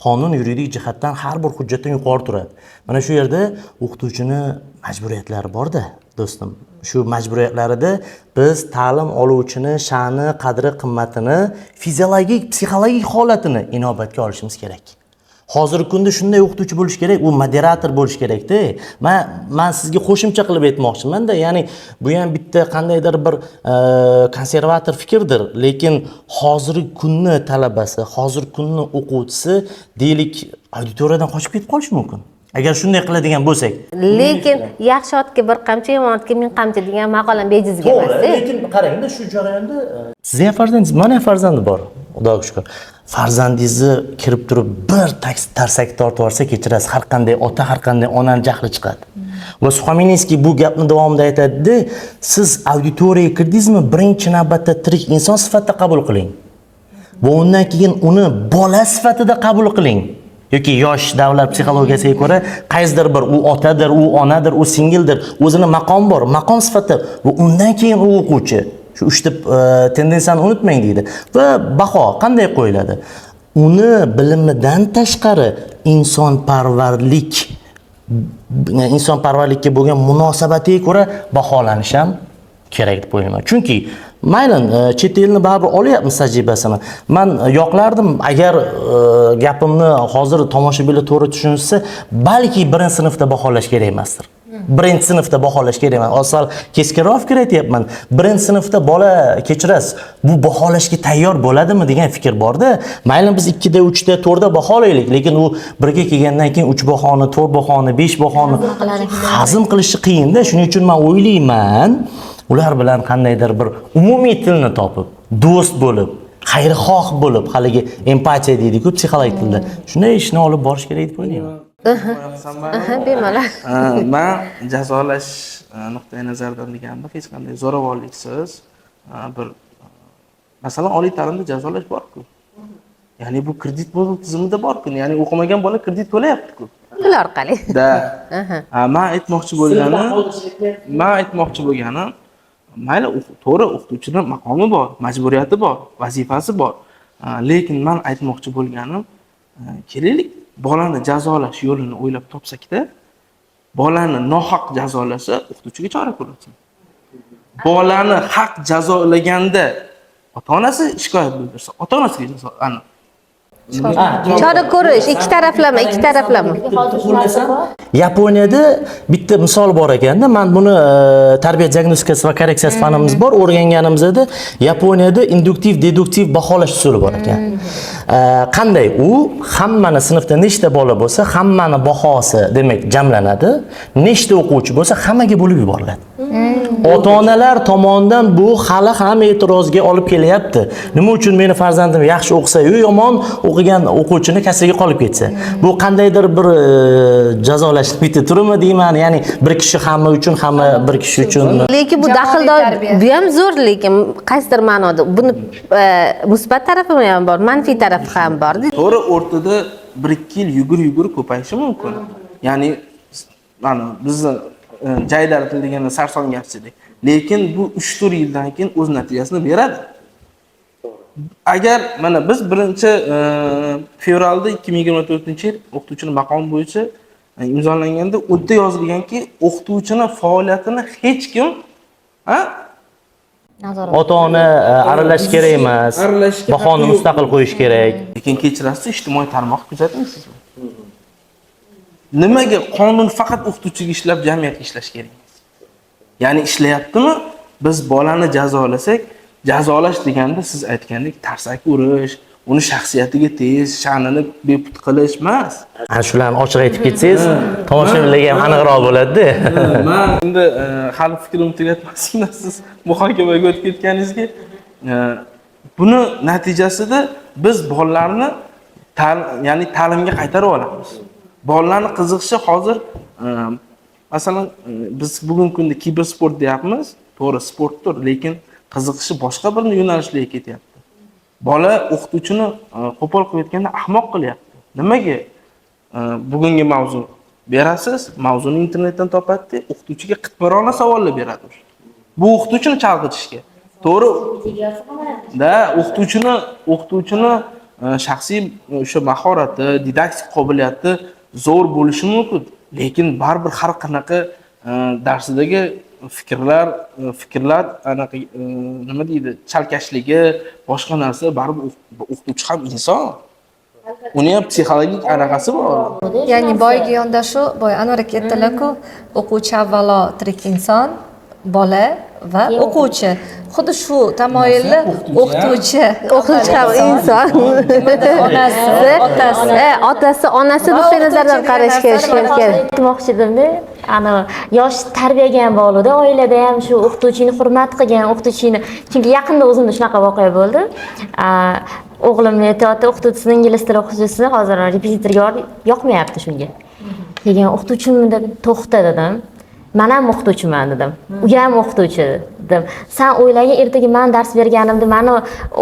Qonun yuridik jihatdan har bir hujjatdan yuqori turadi. Mana shu yerda o'qituvchini majburiyatlari bor-da, do'stim. Shu majburiyatlarida biz ta'lim oluvchini sha'ni, qadri, qimmatini, fiziologik, psixologik holatini inobatga olishimiz kerak. Hozirgi kunda shunday o'qituvchi bo'lish kerak, u moderator bo'lish kerak-da. Men sizga qo'shimcha qilib aytmoqchiman-da, ya'ni bu ham bitta qandaydir bir konservator fikrdir, lekin hozirgi kunni talabasi, hozirgi kunni o'quvchisi deylik auditoriyadan qochib ketib qolishi mumkin. Agar shunday qiladigan bo'lsak. Lekin yaxshi otga bir qamchi, yomon otga ming qamchi degan maqolam bejizga emas-da. Lekin qarangda shu jarayonda sizning ham farzandingiz, meni ham farzandim bor. Xudoga shukr. Farzandingizni kirib turib bir tarsak tortib olsa, kechirasiz, har qanday ota, har qanday onaning jahli chiqadi. Va Suxominskiy bu gapni davomida aytadi, siz auditoriyaga kirdingizmi, birinchi navbatda tirik inson sifatida qabul qiling. Va undan keyin uni bola sifatida qabul qiling. Yoki yosh davlat psixologiyasiga ko'ra qaysidir bir u otadir, u onadir, u singildir, o'zining maqomi bor, maqom sifatida va undan keyin u o'quvchi. Shu uchta tendensiyani unutmang deydi. Va baho qanday qo'yiladi? Uni bilimidan tashqari insonparvarlikka bo'lgan munosabatiga ko'ra baholanish ham kerak deb o'ylayman. Chunki mayli chet elni baribir olyapmiz tajribasini. Men yoqlardim agar gapimni hozir tomoshabinlar to'g'ri tushunsa, balki birinchi sinfda baholash kerak emasdir. Birinchi sinfda baholash kerak emas. Asal keskinroq fikr aytyapman. Birinchi sinfda bola kechirasiz, bu baholashga tayyor bo'ladimi degan fikr borda. Mayli biz 2 da, 3 da, 4 da baholaylik, lekin u birga kelgandan keyin 3 bahoni, 4 bahoni, 5 bahoni hazm qilishi qiyin-da. Shuning uchun men o'ylayman, ular bilan qandaydir bir umumiy tilni topib, do'st bo'lib, xayrixoh bo'lib, haligi empatiya deydi-ku psixologik tilda. Shunday ishni olib borish kerak deb o'ylayman. Bemalol. Men jazolash nuqtai nazaridan deganda hech qanday zo'ravonliksiz bir masalan oliy ta'limda jazolash bor-ku. Ya'ni bu kredit bo'lish tizimida bor-ku. Ya'ni o'qimagan bola kredit to'layapti-ku. Pul orqali. Men aytmoqchi bo'lganim, mayli to'g'ri o'qituvchining maqomi bor, majburiyati bor, vazifasi bor. Lekin men aytmoqchi bo'lganim, kelaylik bolani jazolash yo'lini o'ylab topsak-da, bolani nohaq jazolasa, o'qituvchiga chora ko'rsin. Bolani haq jazolaganda ota-onasi shikoyat bildirsa, ota-onasiga jazo aniq. Chora ko'rish ikki taraflama. Yaponiyada bitta misol bor ekanda, men buni tarbiya diagnostikasi va korreksiyasi fanimiz bor, o'rganganimizda Yaponiyada induktiv, deduktiv baholash usuli bor ekan. Qanday? U hammani sinfda nechta bola bo'lsa, hammani bahosi, demak, jamlanadi. Nechta o'quvchi bo'lsa, hammaga bo'lib yuboriladi. Ota-onalar tomonidan bu hali ham e'tirozga olib kelyapti. Nima uchun meni farzandim yaxshi o'qisa-yu, yomon o'qigan o'quvchini kassaga qolib ketsa? Bu qandaydir bir jazolash bitta turimi deyman, ya'ni bir kishi hamma uchun, hamma bir kishi uchun. Lekin bu Jamoaviy daxldor tarbiya. bu ham zo'r, lekin qaysidir ma'noda buni musbat tarafi ham bor, manfiy tarafi ham bor. To'g'ri, o'rtada 1-2 yil yugur ko'payishi mumkin. Ya'ni mana bizni jaydar til deganda sarsongarchilik. Lekin bu 3-4 yildan keyin o'z natijasini beradi. Agar mana biz 1-fevralda 2024-yil o'qituvchining maqomi bo'yicha imzolanganda u yerda yozilganki, o'qituvchining faoliyatini hech kim Nazorat. Ota-ona aralashish kerak emas. Aralashishga Bahoni haqqi yo'q. mustaqil qo'yish kerak. Lekin kechirasiz, ijtimoiy tarmoq kuzatmaysizmi? Nimaga qonun faqat o'qituvchiga ishlab, jamiyatga ishlash kerak emas? Ya'ni ishlayaptimi? Biz bolani jazolasak, jazolash deganda siz aytgandek tarsak urish, uni shaxsiyatiga tez, sha'nini beput qilish emas. Ana shularni ochiq aytib ketsangiz, tomoshabinlarga ham aniqroq bo'ladi-da. Men endi hali fikrimni tugatmasdan siz muhokamaga o'tib ketganingizga, buni natijasida biz bolalarni ya'ni ta'limga qaytarib olamiz. Bolalarning qiziqishi hozir masalan biz bugungi kunda kibersport deyapmiz, to'g'ri sportdir, lekin qiziqishi boshqa bir yo'nalishlarga ketyapti. Bola o'qituvchini qo'pol qilayotganda ahmoq qilyapti. Nimaga? Bugungi mavzu berasiz, mavzuni internetdan topadi, o'qituvchiga qitmirona savollar beradi. Bu o'qituvchini chalg'itishga. To'g'ri? Da, o'qituvchini shaxsiy o'sha mahorati, didaktik qobiliyati zo'r bo'lishi mumkin, lekin baribir har qanaqa darsidagi fikrlar anaqa nima deydi, chalkashligi, boshqa narsa baribir o'qituvchi ham inson. Uni ham psixologik anaqasi bor. Ya'ni boyagi yondashuv, boy Anvar aka aytdilar-ku, o'quvchi avvalo tirik inson, bola va o'quvchi. Xuddi shu tamoyilni o'qituvchi O'quvchi ham inson. Otasi, onasi nuqtai nazaridan qarash kerak. Aytmoqchi edimda, ana yosh tarbiyaga ham bog'liqda, oilada ham shu o'qituvchini hurmat qilgan, o'qituvchini, chunki yaqinda o'zimda shunaqa voqea bo'ldi. O'g'limni aytayotdi, o'qituvchisining ingliz tili o'qituvchisi hozir repetitorga yoqmayapti shunga. Lekin o'qituvchimni deb to'xta dedim. Men ham o'qituvchiman dedim. U ham o'qituvchi dedim. Sen o'ylagin, ertaga men dars berganimda meni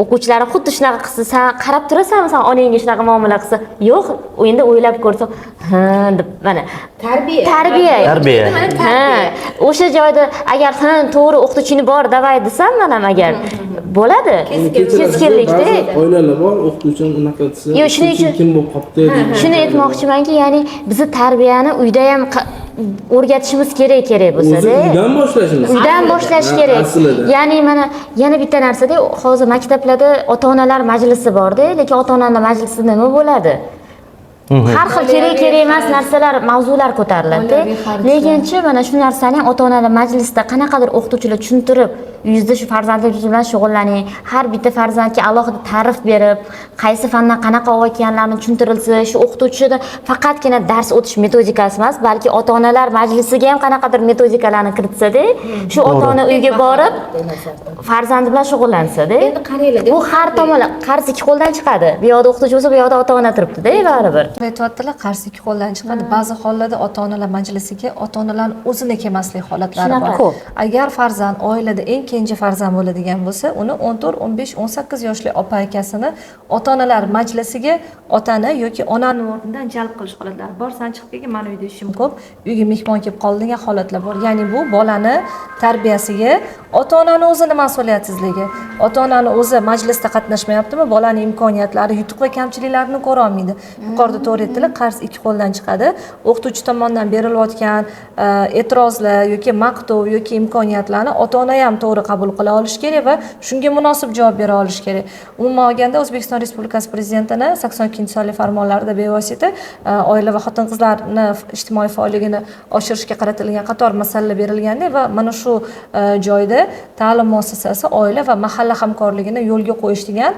o'quvchilarim xuddi shunaqa qilsa, sen qarab turasanmi, sen onangga shunaqa muomala qilsa? Yo'q, endi o'ylab ko'rsam, ha deb mana tarbiya. Ha, o'sha joyda agar sen to'g'ri o'qituvching bor, davay desam, men ham agar bo'ladi. Keskinlikda. Oilalar bor, o'qituvchim unaqa desa, Yo'q, shuning uchun kim bo'lib qopdi deydi. Shuni aytmoqchimanki, ya'ni bizni tarbiyani uyda ham o'rgatishimiz kerak bo'lsa-da. Uydan boshlash kerak. Ya'ni mana yana bitta narsada, hozir maktablarda ota-onalar majlisi bor-da, lekin ota-onalar majlisida nima bo'ladi? Har xil kerak emas narsalar, mavzular ko'tariladi. Lekinchi mana shu narsani ota-onalar majlisida qanaqadir o'qituvchilar tushuntirib, yuzda shu farzandingiz bilan shug'ullaning, har bitta farzandga alohida ta'rif berib, qaysi fandan qanaqa o'qiyotganlarini tushuntirilsa, shu o'qituvchida faqatgina dars o'tish metodikasi emas, balki ota-onalar majlisiga ham qanaqadir metodikalarni kiritsa-da, shu ota-ona uyga borib farzandi bilan shug'ullansa-da. Bu har tomonlama qarz ikki qo'ldan chiqadi. Bu yoqda o'qituvchi bo'lsa, bu yoqda ota-ona turibdi-da, baribir. aytyaptilar, qarz ikki qo'ldan chiqadi. Ba'zi hollarda ota-onalar majlisiga ota-onalarning o'zini kelmaslik holatlari bor. Agar farzand oilada eng kenja farzand bo'ladigan bo'lsa, uni 14, 15, 18 yoshli opa-akasini ota-onalar majlisiga otani yoki onani o'rnidan jalb qilish holatlari bor. San chiqib kelgin, mana uyda ishim ko'p, uyga mehmon kelib qoldi degan holatlar bor. Ya'ni bu bolani tarbiyasiga ota-onani o'zini mas'uliyatsizligi. Ota-onani o'zi majlisda qatnashmayaptimi, bolaning imkoniyatlari, yutuq va kamchiliklarini ko'ra olmaydi. Yuqorida to'g'ri aytdilar, qarz ikki qo'ldan chiqadi. O'qituvchi tomonidan berilayotgan e'tirozlar yoki maqtov yoki imkoniyatlarni ota-ona ham to'g'ri qabul qila olish kerak va shunga munosib javob bera olish kerak. Umuman olganda O'zbekiston Respublikasi Prezidentining 82-sonli farmonlarida bevosita oila va xotin-qizlarni ijtimoiy faolligini oshirishga qaratilgan qator masalalar berilganda va mana shu joyda ta'lim muassasasi oila va mahalla hamkorligini yo'lga qo'yish degan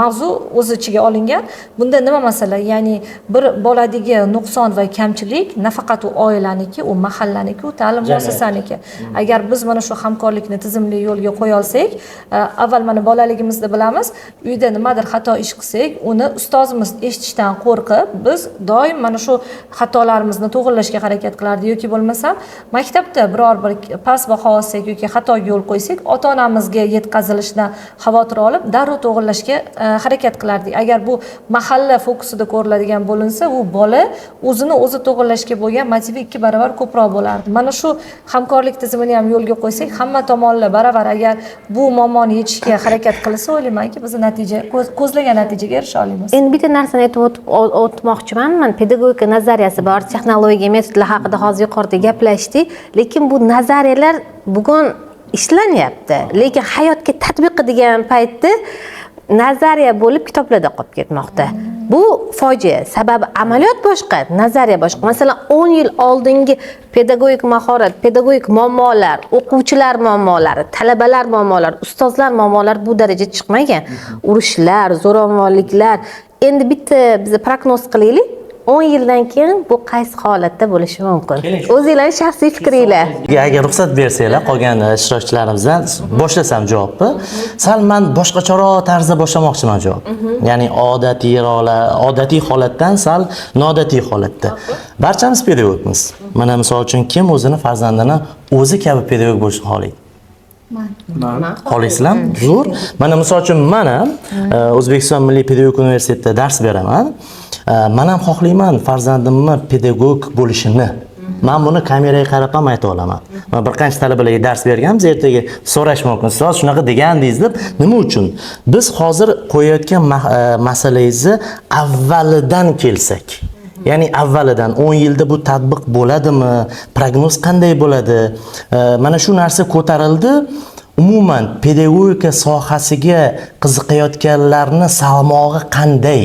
mavzu o'z ichiga olingan. Bunda nima masala? Ya'ni bir boladagi nuqson va kamchilik nafaqat u oilaniki, u mahallaniki, u ta'lim muassasaniki. Agar biz mana shu hamkorlikni tizimli yo'lga qo'ya olsak, avval mana bolaligimizda bilamiz, uyda nimadir xato ish qilsak, uni ustozimiz eshitishdan qo'rqib, biz doim mana shu xatolarimizni to'g'rilashga harakat qilardik yoki bo'lmasam maktabda biror bir past baho olsak yoki xatoga yo'l qo'ysak, ota-onamizga yetkazilishidan xavotir olib, darrov to'g'rilashga harakat qilardik. Agar bu mahalla fokusida ko'riladigan bo'linsa, u bola o'zini o'zi to'g'rilashga bo'lgan motivi 2 barobar ko'proq bo'lardi. Mana shu hamkorlik tizimini ham yo'lga qo'ysak, hamma tomonlar baravar agar bu muammoni yechishga harakat qilsa, o'ylaymanki, biz natija ko'zlagan natijaga erisha olamiz. Endi bitta narsani aytib o'tmoqchiman. Men pedagogika nazariyasi bor, texnologiya metodlar haqida hozir yuqorida gaplashdik, lekin bu nazariyalar bugun ishlanyapti, lekin hayotga tatbiq degan paytda nazariya bo'lib kitoblarda qolib ketmoqda. Bu fojia. Sababi amaliyot boshqa, nazariya boshqa. Masalan, 10 yil oldingi pedagogik mahorat, pedagogik muammolar, o'quvchilar muammolari, talabalar muammolari, ustozlar muammolari bu darajaga chiqmagan. Urushlar, zo'ravonliklar. Endi bitta biz prognoz qilaylik. 10 yildan keyin bu qaysi holatda bo'lishi mumkin? O'zingizlarning shaxsiy fikringlar. Agar ruxsat bersanglar, qolgan ishtirokchilarimizdan boshlasam javobni. Sal men boshqacharoq tarzda boshlamoqchiman javob. Ya'ni odatiy holatdan sal noodatiy holatda. Barchamiz pedagogmiz. Mana misol uchun kim o'zini farzandini o'zi kabi pedagog bo'lishni xohlaydi? Xohlaysizlarmi? Zo'r. Mana misol uchun men ham O'zbekiston Milliy pedagogik universitetida dars beraman. Men ham xohlayman farzandimni pedagog bo'lishini. Men buni kameraga qarab ham ayta olaman. Men bir qancha talabalarga dars berganmiz, ertaga so'rash mumkin. Ustoz shunaqa degandingiz deb, nima uchun? Biz hozir qo'yayotgan masalangizni avvalidan kelsak, ya'ni avvalidan 10 yilda bu tatbiq bo'ladimi? Prognoz qanday bo'ladi? Mana shu narsa ko'tarildi. Umuman pedagogika sohasiga qiziqayotganlarni salmog'i qanday?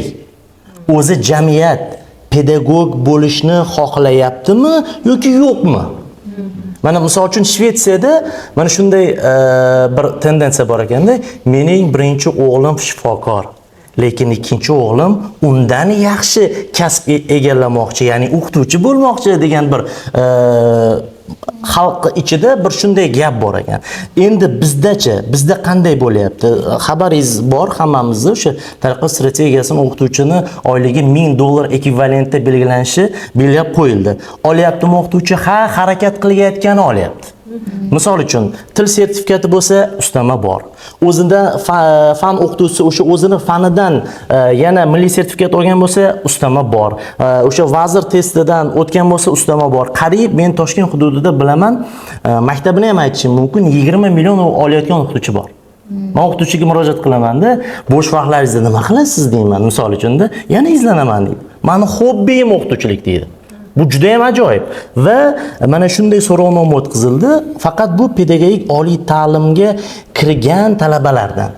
O'zi jamiyat pedagog bo'lishni xohlayaptimi yoki yo'qmi? Mana misol uchun Shvetsiyada mana shunday bir tendensiya bor ekanda, mening birinchi o'g'lim shifokor, lekin ikkinchi o'g'lim undan yaxshi kasb egallamoqchi, ya'ni o'qituvchi bo'lmoqchi degan bir xalq ichida bir shunday gap bor ekan. Endi bizda qanday bo'lyapti? Xabaringiz bor hammamizda, o'sha taraqqiyot strategiyasini o'qituvchini oyligi $1000 ekvivalentda belgilanishi belgilab qo'yildi. Olyaptimi o'qituvchi? Ha, harakat qilayotgani olyapti. Misol uchun, til sertifikati bo'lsa, ustama bor. O'zida fan o'qituvchisi o'sha o'zini fanidan yana milliy sertifikat olgan bo'lsa, ustama bor. O'sha vazir testidan o'tgan bo'lsa, ustama bor. Qariyb men Toshkent hududida bilaman, maktabini ham aytishim mumkin, 20 million olayotgan o'qituvchi bor. Men o'qituvchiga murojaat qilaman-da, bo'sh vaqtlaringizda nima qilasiz deyman, misol uchun-da, yana izlanaman deydi. Meni hobbim o'qituvchilik deydi. Bu juda ham ajoyib va mana shunday so'rovnoma o'tkazildi. Faqat bu pedagogik oliy ta'limga kirgan talabalardan.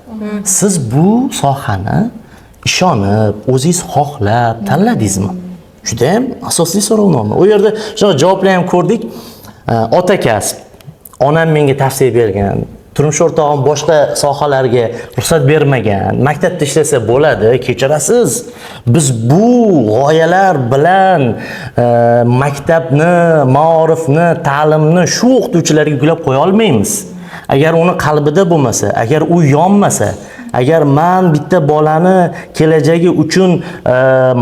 Siz bu sohani ishonib, o'zingiz xohlab tanladingizmi? Juda ham asosiy so'rovnoma. U yerda o'sha javoblarni ham ko'rdik. Ota kasb. Onam menga tavsiya bergan. Turmush o'rtog'im boshqa sohalarga ruxsat bermagan. Maktabda ishlasa bo'ladi, kechirasiz. Biz bu g'oyalar bilan maktabni, ma'rifni, ta'limni shu o'qituvchilarga yuklab qo'ya olmaymiz. Agar uni qalbida bo'lmasa, agar u yonmasa, agar men bitta bolani kelajagi uchun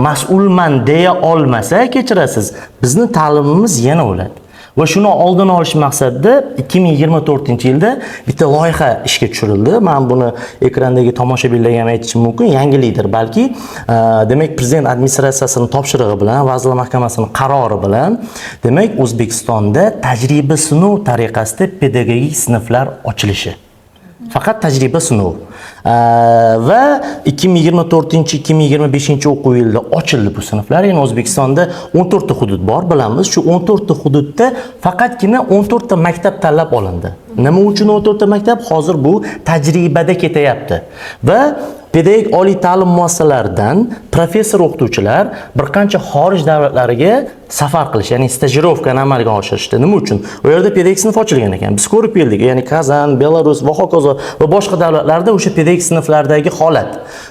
mas'ulman deya olmasa, kechirasiz, bizni ta'limimiz yana o'ladi. Va shuni oldini olish maqsadida 2024-yilda bitta loyiha ishga tushirildi. Men buni ekrandagi tomoshabinlarga ham aytishim mumkin, yangilikdir balki. Demak, prezident administratsiyasining topshirig'i bilan, Vazirlar Mahkamasining qarori bilan, demak, O'zbekistonda tajriba sinov tariqasida pedagogik sinflar ochilishi. Faqat tajriba sinov. Va 2024-2025 o'quv yilida ochildi bu sinflar. Ya'ni O'zbekistonda 14 ta hudud bor, bilamiz. Shu 14 ta hududda faqatgina 14 ta maktab tanlab olindi. Nima uchun 14 ta maktab? Hozir bu tajribada ketyapti. Va pedagogik oliy ta'lim muassasalaridan professor o'qituvchilar bir qancha xorij davlatlariga safar qilish, ya'ni stajirovkani amalga oshirishdi. Nima uchun? U yerda pedagogik sinf ochilgan ekan. Biz ko'rib keldik, ya'ni Kazan, Belarus va hokazo va boshqa davlatlarda o'sha pedagogik sinflardagi holat.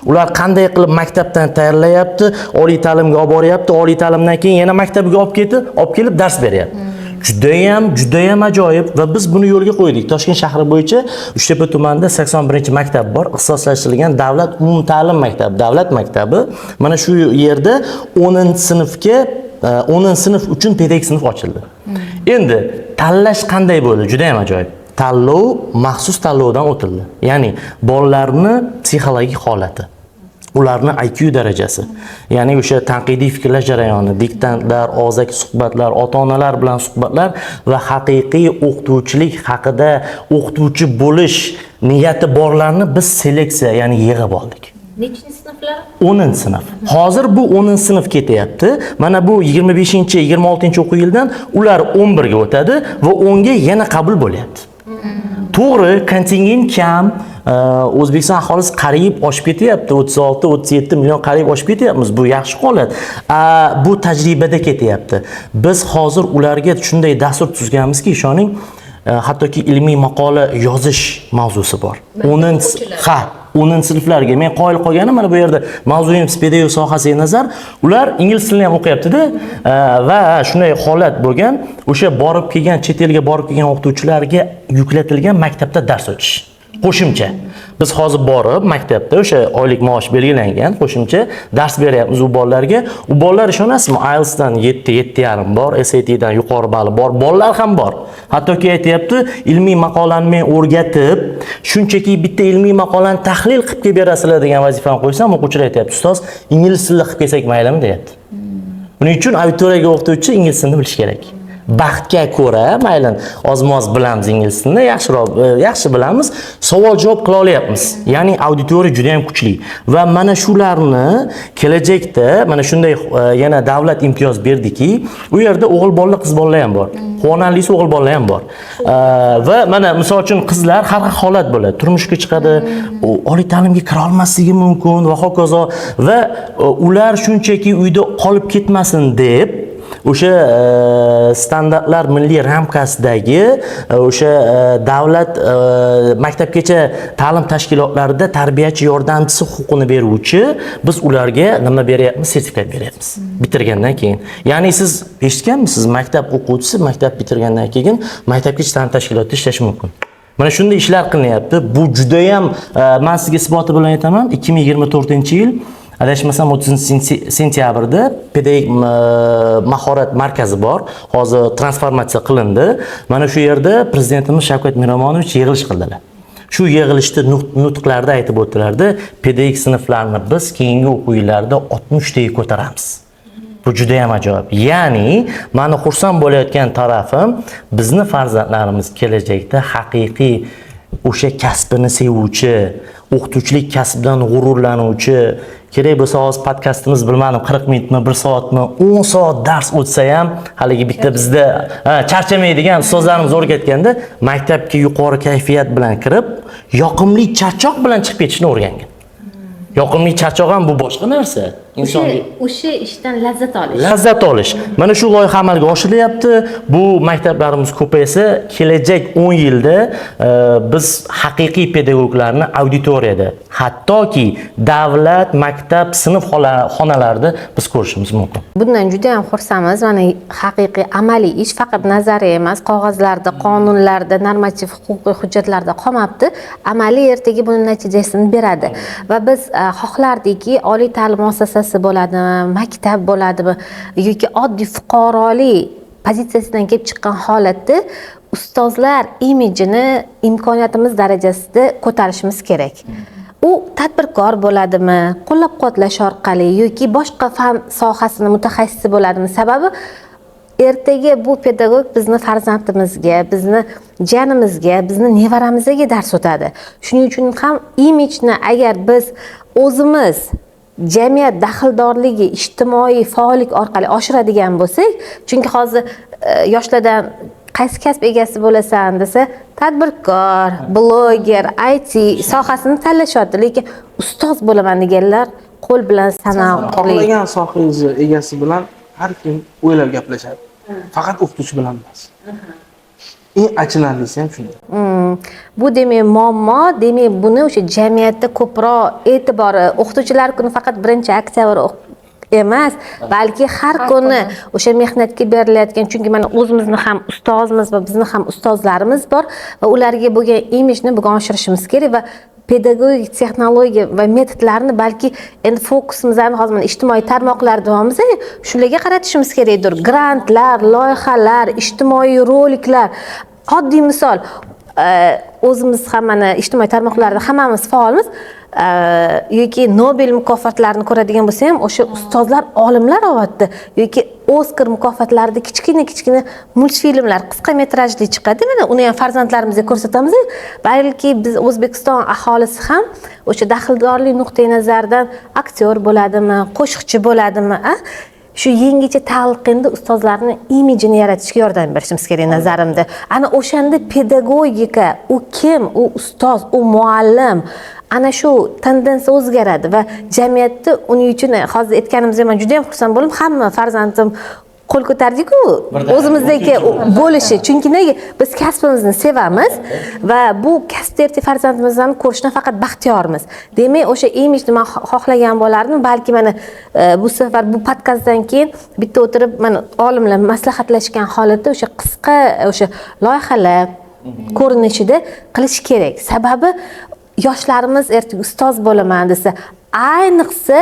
Ular qanday qilib maktabdan tayyorlayapti, oliy ta'limga olib boryapti, oliy ta'limdan keyin yana maktabga olib kelib dars beryapti. Judayam ajoyib va biz buni yo'lga qo'ydik. Toshkent shahri bo'yicha Uchtepa tumanida 81-maktab bor, ixtisoslashtirilgan davlat umumta'lim maktabi, davlat maktabi. Mana shu yerda 10-sinf uchun pedagogik sinf ochildi. Endi tanlash qanday bo'ldi? Juda ham ajoyib. Tanlov maxsus tanlovdan o'tildi. Ya'ni bolalarni psixologik holati, ularni IQ darajasi, ya'ni o'sha tanqidiy fikrlash jarayoni, diktantlar, og'zaki suhbatlar, ota-onalar bilan suhbatlar va haqiqiy o'qituvchilik haqida o'qituvchi bo'lish niyati borlarni biz seleksiya, ya'ni yig'ib oldik. Nechinchi sinflar? 10-sinf. Hozir bu 10-sinf ketyapti. Mana bu 25-26 o'quv yildan ular 11 ga o'tadi va 10 ga yana qabul bo'lyapti. To'g'ri, kontingent kam, O'zbekiston aholisi qariyb oshib ketyapti. 36-37 million qariyb oshib ketyapmiz. Bu yaxshi holat. Bu tajribada ketyapti. Biz hozir ularga shunday dastur tuzganmizki, ishoning, hattoki ilmiy maqola yozish mavzusi bor. 10-sinflarga men qoyil qolganim mana bu yerda mavzuyimiz pedagogik sohasiga nazar, ular ingliz tilini ham o'qiyapti-da va shunday holat bo'lgan, o'sha borib kelgan, chet elga borib kelgan o'qituvchilarga yuklatilgan maktabda dars o'tish. Qo'shimcha. Biz hozir borib maktabda o'sha oylik maosh belgilangan qo'shimcha dars beryapmiz u bolalarga. U bolalar ishonasizmi, IELTSdan 7.5 bor, SATdan yuqori balli bor, bolalar ham bor. Hattoki aytayapti, ilmiy maqolani men o'rgatib, shunchaki bitta ilmiy maqolani tahlil qilib kelib berasizlar degan vazifani qo'ysam, o'quvchilar aytayapti, ustoz, ingliz tilida qilib kelsak maylimi deyapti. Buning uchun auditoriyaga o'qituvchi ingliz tilini bilish kerak. Baxtga ko'ra, mayli oz-moz bilamiz ingliz tilini, yaxshi bilamiz, savol-javob qila olyapmiz. Ya'ni auditoriya juda ham kuchli va mana shularni kelajakda mana shunday yana davlat imtiyoz berdiki, u yerda o'g'il bolalar, qiz bolalar ham bor. Quvonarlisi o'g'il bolalar ham bor. Va mana misol uchun qizlar har xil holat bo'ladi. Turmushga chiqadi, oliy ta'limga kira olmasligi mumkin va hokazo va ular shunchaki uyda qolib ketmasin deb o'sha standartlar milliy ramkasidagi o'sha davlat maktabgacha ta'lim tashkilotlarida tarbiyachi yordamchisi huquqini beruvchi biz ularga nima beryapmiz? Sertifikat beryapmiz bitirgandan keyin. Ya'ni siz eshitganmisiz, maktab o'quvchisi maktab bitirgandan keyin maktabgacha ta'lim tashkilotida ishlash mumkin. Mana shunday ishlar qilinyapti. Bu juda ham men sizga isboti bilan aytaman, 2024-yil adashmasam 30-sentyabrda pedagogik mahorat markazi bor. Hozir transformatsiya qilindi. Mana shu yerda prezidentimiz Shavkat Miromonovich yig'ilish qildilar. Shu yig'ilishda nutqlarda aytib o'tdilarda, pedagogik sinflarni biz keyingi o'quv yillarida 60 taga ko'taramiz. Bu juda ham ajoyib. Ya'ni, meni xursand bo'layotgan tarafim, bizni farzandlarimiz kelajakda haqiqiy o'sha kasbini sevuvchi, o'qituvchilik kasbidan g'ururlanuvchi, kerak bo'lsa hozir podkastimiz bilmadim 40 minutmi, 1 soatmi, 10 soat dars o'tsa ham, haligi bitta bizda charchamaydigan ustozlarimiz o'rgatganda, maktabga yuqori kayfiyat bilan kirib, yoqimli charchoq bilan chiqib ketishni o'rgangan. Yoqimli charchoq ham bu boshqa narsa. O'sha ishdan lazzat olish. Mana shu loyiha amalga oshirilyapti. Bu maktablarimiz ko'paysa, kelajak 10 yilda biz haqiqiy pedagoglarni auditoriyada, hattoki davlat maktab sinf xonalarida biz ko'rishimiz mumkin. Bundan juda ham xursandmiz. Mana haqiqiy amaliy ish faqat nazariy emas, qog'ozlarda, qonunlarda, normativ huquqiy hujjatlarda qolmabdi. Amaliy ertaga buni natijasini beradi. Va biz xohlardikki, oliy ta'lim muassasasi bo'ladimi, maktab bo'ladimi yoki oddiy fuqarolik pozitsiyasidan kelib chiqqan holatda ustozlar imijini imkoniyatimiz darajasida ko'tarishimiz kerak. U tadbirkor bo'ladimi, qo'llab-quvvatlash orqali yoki boshqa fan sohasini mutaxassisi bo'ladimi? Sababi ertaga bu pedagog bizni farzandimizga, bizni jiyanimizga, bizni nevaramizga dars o'tadi. Shuning uchun ham imijni agar biz o'zimiz jamiyat daxldorligi, ijtimoiy faollik orqali oshiradigan bo'lsak, chunki hozir yoshlardan qaysi kasb egasi bo'lasan desa, tadbirkor, bloger, IT sohasini tanlashyapti, lekin ustoz bo'laman deganlar qo'l bilan sanoqli. Xohlagan sohangizni egasi bilan har kim o'ylab gaplashadi. Faqat o'qituvchi bilan emas. Eng achinarlisi ham shunda. Bu demak muammo, demak buni o'sha jamiyatda ko'proq e'tibori o'qituvchilar kuni faqat 1-oktyabr emas, balki har kuni o'sha mehnatga berilayotgan, chunki mana o'zimizni ham ustozimiz va bizni ham ustozlarimiz bor va ularga bo'lgan imijni bugun oshirishimiz kerak va pedagogik texnologiya va metodlarni balki endi fokusimizni hozir mana ijtimoiy tarmoqlar davomida shularga qaratishimiz kerakdir. Grantlar, loyihalar, ijtimoiy roliklar. Oddiy misol, o'zimiz ham mana ijtimoiy tarmoqlarda hammamiz faolmiz. Yoki Nobel mukofotlarini ko'radigan bo'lsa ham o'sha ustozlar, olimlar olyapti yoki Oskar mukofotlarida kichkina multfilmlar, qisqa metrajli chiqadi. Mana uni ham farzandlarimizga ko'rsatamiz. Balki biz O'zbekiston aholisi ham o'sha daxldorlik nuqtai nazaridan aktyor bo'ladimi, qo'shiqchi bo'ladimi, shu yangicha talqinda ustozlarni imijini yaratishga yordam berishimiz kerak nazarimda. Ana o'shanda pedagogika, u kim, u ustoz, u muallim, ana shu tendensiya o'zgaradi va jamiyatda uning uchun hozir aytganimizda men juda ham xursand bo'ldim. Hamma farzandim qo'l ko'tardik-ku o'zimizdagi bo'lishi. Chunki nega biz kasbimizni sevamiz va bu kasbda erta farzandimizni ko'rishdan faqat baxtiyormiz. Demak, o'sha imijni men xohlagan bo'lardim. Balki mana bu safar bu podkastdan keyin bitta o'tirib mana olimlar maslahatlashgan holatda o'sha qisqa o'sha loyihalar ko'rinishida qilish kerak. Sababi yoshlarimiz ertaga ustoz bo'laman desa, ayniqsa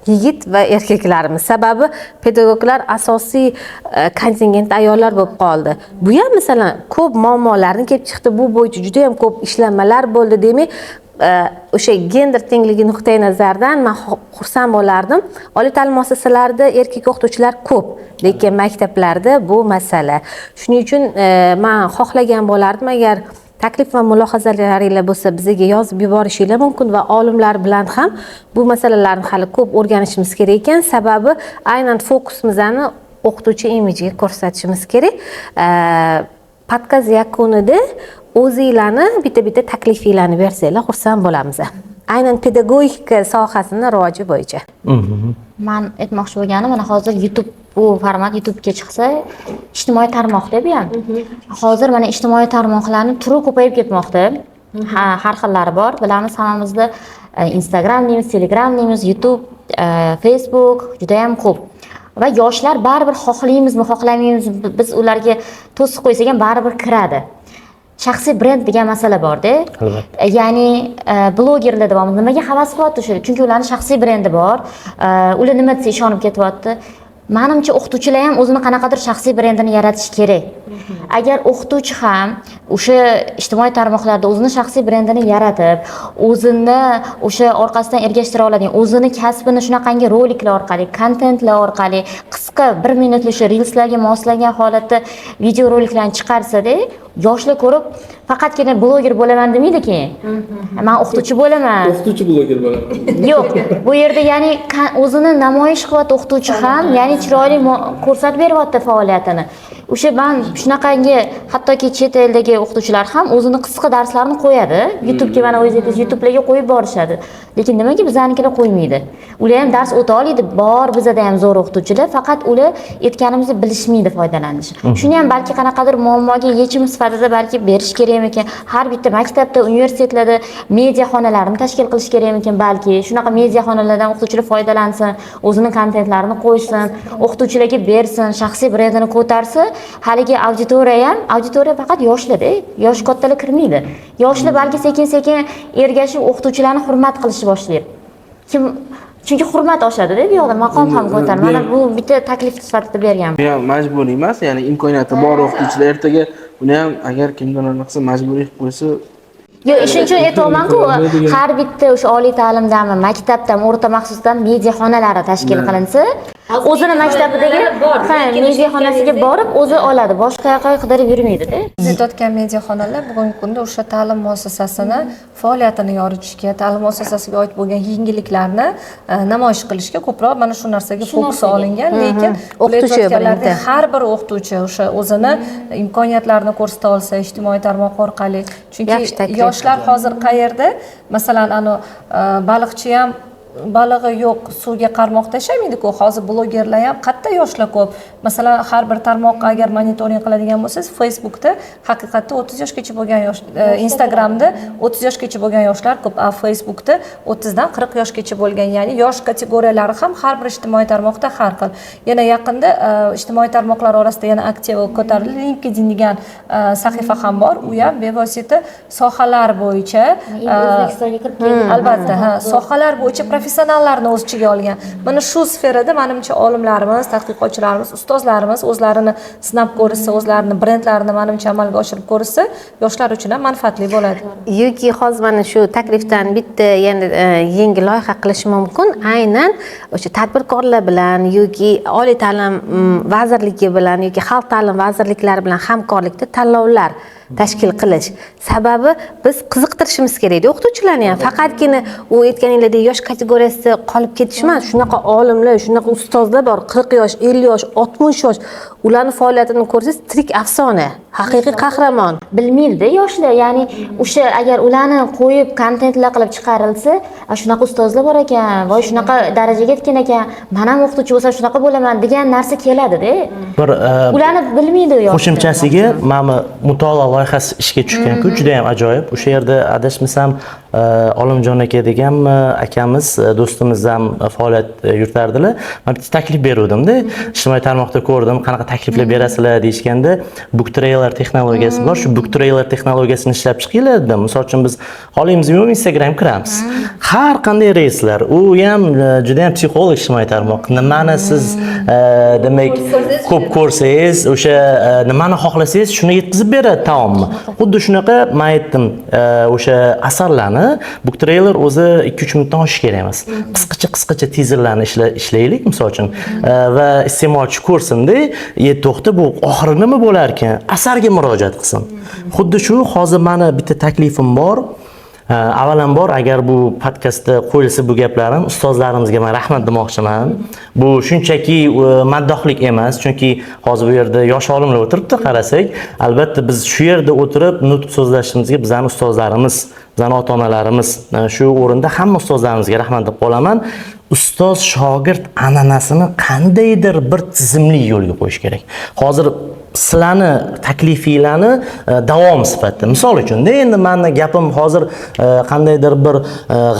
yigit va erkaklarimiz. Sababi pedagoglar asosiy kontingent ayollar bo'lib qoldi. Bu ham masalan ko'p muammolarni kelib chiqdi. Bu bo'yicha juda ham ko'p ishlanmalar bo'ldi. Demak, o'sha gender tengligi nuqtai nazaridan men xursand bo'lardim. Oliy ta'lim muassasalarida erkak o'qituvchilar ko'p, lekin maktablarda bu masala. Shuning uchun men xohlagan bo'lardim, agar taklif va mulohazalaringiz bo'lsa bizga yozib yuborishingiz mumkin va olimlar bilan ham bu masalalarni hali ko'p o'rganishimiz kerak ekan. Sababi aynan fokusimizni o'qituvchi imijiga ko'rsatishimiz kerak. Podkast yakunida o'zingizlarni bitta taklifinglarni bersanglar xursand bo'lamiz. Aynan pedagogika sohasini rivoji bo'yicha. Men aytmoqchi bo'lganim, mana hozir YouTube bu format YouTube'ga chiqsa, ijtimoiy tarmoqda bu ham. Hozir mana ijtimoiy tarmoqlarning turi ko'payib ketmoqda. Har xillari bor. Bilamiz hammamizda Instagram deymiz, Telegram deymiz, YouTube, Facebook juda ham ko'p. Va yoshlar baribir xohlaymizmi, xohlamaymizmi, biz ularga to'siq qo'ysak ham baribir kiradi. Shaxsiy brend degan masala bor-da. Ya'ni blogerlar davomida nimaga havas qilyapti o'sha? Chunki ularning shaxsiy brendi bor. Ular nima desa ishonib ketyapti. Menimcha o'qituvchilar ham o'zini qanaqadir shaxsiy brendini yaratish kerak. Agar o'qituvchi ham o'sha ijtimoiy tarmoqlarda o'zini shaxsiy brendini yaratib, o'zini o'sha orqasidan ergashtira oladigan, o'zini kasbini shunaqangi roliklar orqali, kontentlar orqali, qisqa 1 minutli o'sha reelslarga moslagan holatda video roliklarni chiqarsa-da, yoshlar ko'rib faqatgina bloger bo'laman demaydi keyin. Men o'qituvchi bo'laman. O'qituvchi bloger bo'laman. Yo'q, bu yerda ya'ni o'zini namoyish qilyapti o'qituvchi ham, ya'ni chiroyli ko'rsatib beryapti faoliyatini. O'sha men shunaqangi hattoki chet eldagi o'qituvchilar ham o'zini qisqa darslarni qo'yadi. YouTube'ga mana o'zingiz YouTube'larga qo'yib borishadi. Lekin nimaga bizanikilar qo'ymaydi? Ular ham dars o'ta oladi, bor bizada ham zo'r o'qituvchilar, faqat ular aytganimizni bilishmaydi foydalanish. Shuni ham balki qanaqadir muammoga yechim sifatida balki berish kerakmikan? Har bitta maktabda, universitetlarda media xonalarini tashkil qilish kerakmikan? Balki shunaqa media xonalardan o'qituvchilar foydalansin, o'zini kontentlarini qo'ysin, o'qituvchilarga bersin, shaxsiy brendini ko'tarsa, haligi auditoriya faqat yoshlar-da, yosh kattalar kirmaydi. Yoshlar balki sekin-sekin ergashib o'qituvchilarni hurmat qilishni boshlaydi. Chunki hurmat oshadi-da, bu yoqda maqom ham ko'taradi. Mana bu bitta taklif sifatida berganman. Bu ham majburiy emas, ya'ni imkoniyati bor o'qituvchilar ertaga uni ham agar kimdir qilsa majburiy qilib qo'ysa. Yo'q, shuning uchun aytayapman-ku, har bitta o'sha oliy ta'limdami, maktabdan, o'rta maxsusdan media xonalari tashkil qilinsa, o'zini maktabidagi ha mediaxonasiga borib o'zi oladi, boshqa yoqqa qidirib yurmaydi-da. Siz aytayotgan mediaxonalar bugungi kunda o'sha ta'lim muassasasini faoliyatini yoritishga, ta'lim muassasasiga oid bo'lgan yengilliklarni namoyish qilishga ko'proq mana shu narsaga fokus olingan, lekin O'qituvchi o'qituvchilarda birinchi. har bir o'qituvchi o'sha o'zini imkoniyatlarini ko'rsata olsa ijtimoiy tarmoq orqali, chunki Yaxshi taklif. yoshlar hozir qayerda, masalan, baliqchi ham balig'i yo'q suvga qarmoq tashlamaydi-ku. Hozir blogerlar ham qayerda yoshlar ko'p. Masalan, har bir tarmoqqa agar monitoring qiladigan bo'lsangiz, Facebookda haqiqatda 30 yoshgacha bo'lgan yosh, Instagramda 30 yoshgacha bo'lgan yoshlar ko'p, a Facebookda 30 dan 40 yoshgacha bo'lgan, ya'ni yosh kategoriyalari ham har bir ijtimoiy tarmoqda har xil. Yana yaqinda ijtimoiy tarmoqlar orasida yana aktiv ko'tarildi LinkedIn degan sahifa ham bor. U ham bevosita sohalar bo'yicha O'zbekistonga kirib keldi. albatta, sohalar bo'yicha professionallarni o'z ichiga olgan. Mana shu sferada menimcha olimlarimiz, tadqiqotchilarimiz, ustozlarimiz o'zlarini sinab ko'rsa, o'zlarini brendlarini menimcha amalga oshirib ko'rsa, yoshlar uchun ham manfaatli bo'ladi. yoki hozir mana shu taklifdan bitta yana yangi loyiha qilish mumkin. Aynan o'sha tadbirkorlar bilan yoki oliy ta'lim vazirligi bilan yoki xalq ta'lim vazirliklari bilan hamkorlikda tanlovlar tashkil qilish. Sababi biz qiziqtirishimiz kerak. O'qituvchilarni ham faqatgina u aytganinglardek yosh kategoriyasida qolib ketish emas. Shunaqa olimlar, shunaqa ustozlar bor, 40 yosh, 50 yosh, 60 yosh. Ularning faoliyatini ko'rsangiz, tirik afsona, haqiqiy qahramon. Bilmaydi yoshlar, ya'ni o'sha agar ularni qo'yib kontentlar qilib chiqarilsa, shunaqa ustozlar bor ekan, voy shunaqa darajaga yetgan ekan, men ham o'qituvchi bo'lsam shunaqa bo'laman degan narsa keladi-da. Bir Ularni bilmaydi yoshlar. qo'shimchasiga mana mutolaa loyihasi ishga tushgan-ku, juda ham ajoyib. O'sha yerda adashmasam Olimjon aka deganmi akamiz, do'stimiz ham faoliyat yuritardilar. Men bitta taklif beruvdim-da. Ijtimoiy tarmoqda ko'rdim, qanaqa takliflar berasizlar deyishganda, book trailer texnologiyasi bor. Shu book trailer texnologiyasini ishlab chiqinglar dedim. Misol uchun biz xohlaymizmi Instagram kiramiz. Har qanday reyslar, u ham juda ham psixolog ijtimoiy tarmoq. Nimani siz demak ko'p ko'rsangiz, o'sha nimani xohlasangiz shuni yetkazib beradi taomni. Xuddi shunaqa men aytdim, o'sha asarlarni book trailer o'zi 2-3 minutdan oshish kerak emas. Qisqacha tizerlarni ishlaylik misol uchun va iste'molchi ko'rsin-da, to'xta bu oxiri nima bo'lar ekan, asarga murojaat qilsin. Xuddi shu hozir meni bitta taklifim bor. Avvalambor agar bu podkastda qo'yilsa bu gaplarim, ustozlarimizga men rahmat demoqchiman. Bu shunchaki maddohlik emas, chunki hozir bu yerda yosh olimlar o'tiribdi qarasak, albatta biz shu yerda o'tirib nutq so'zlashimizga bizning ustozlarimiz, bizning ota-onalarimiz, shu o'rinda hamma ustozlarimizga rahmat deb qolaman. Ustoz shogird an'anasini qandaydir bir tizimli yo'lga qo'yish kerak. Hozir sizlarni taklifinglarni davom sifatida. Misol uchun, endi meni gapim hozir qandaydir bir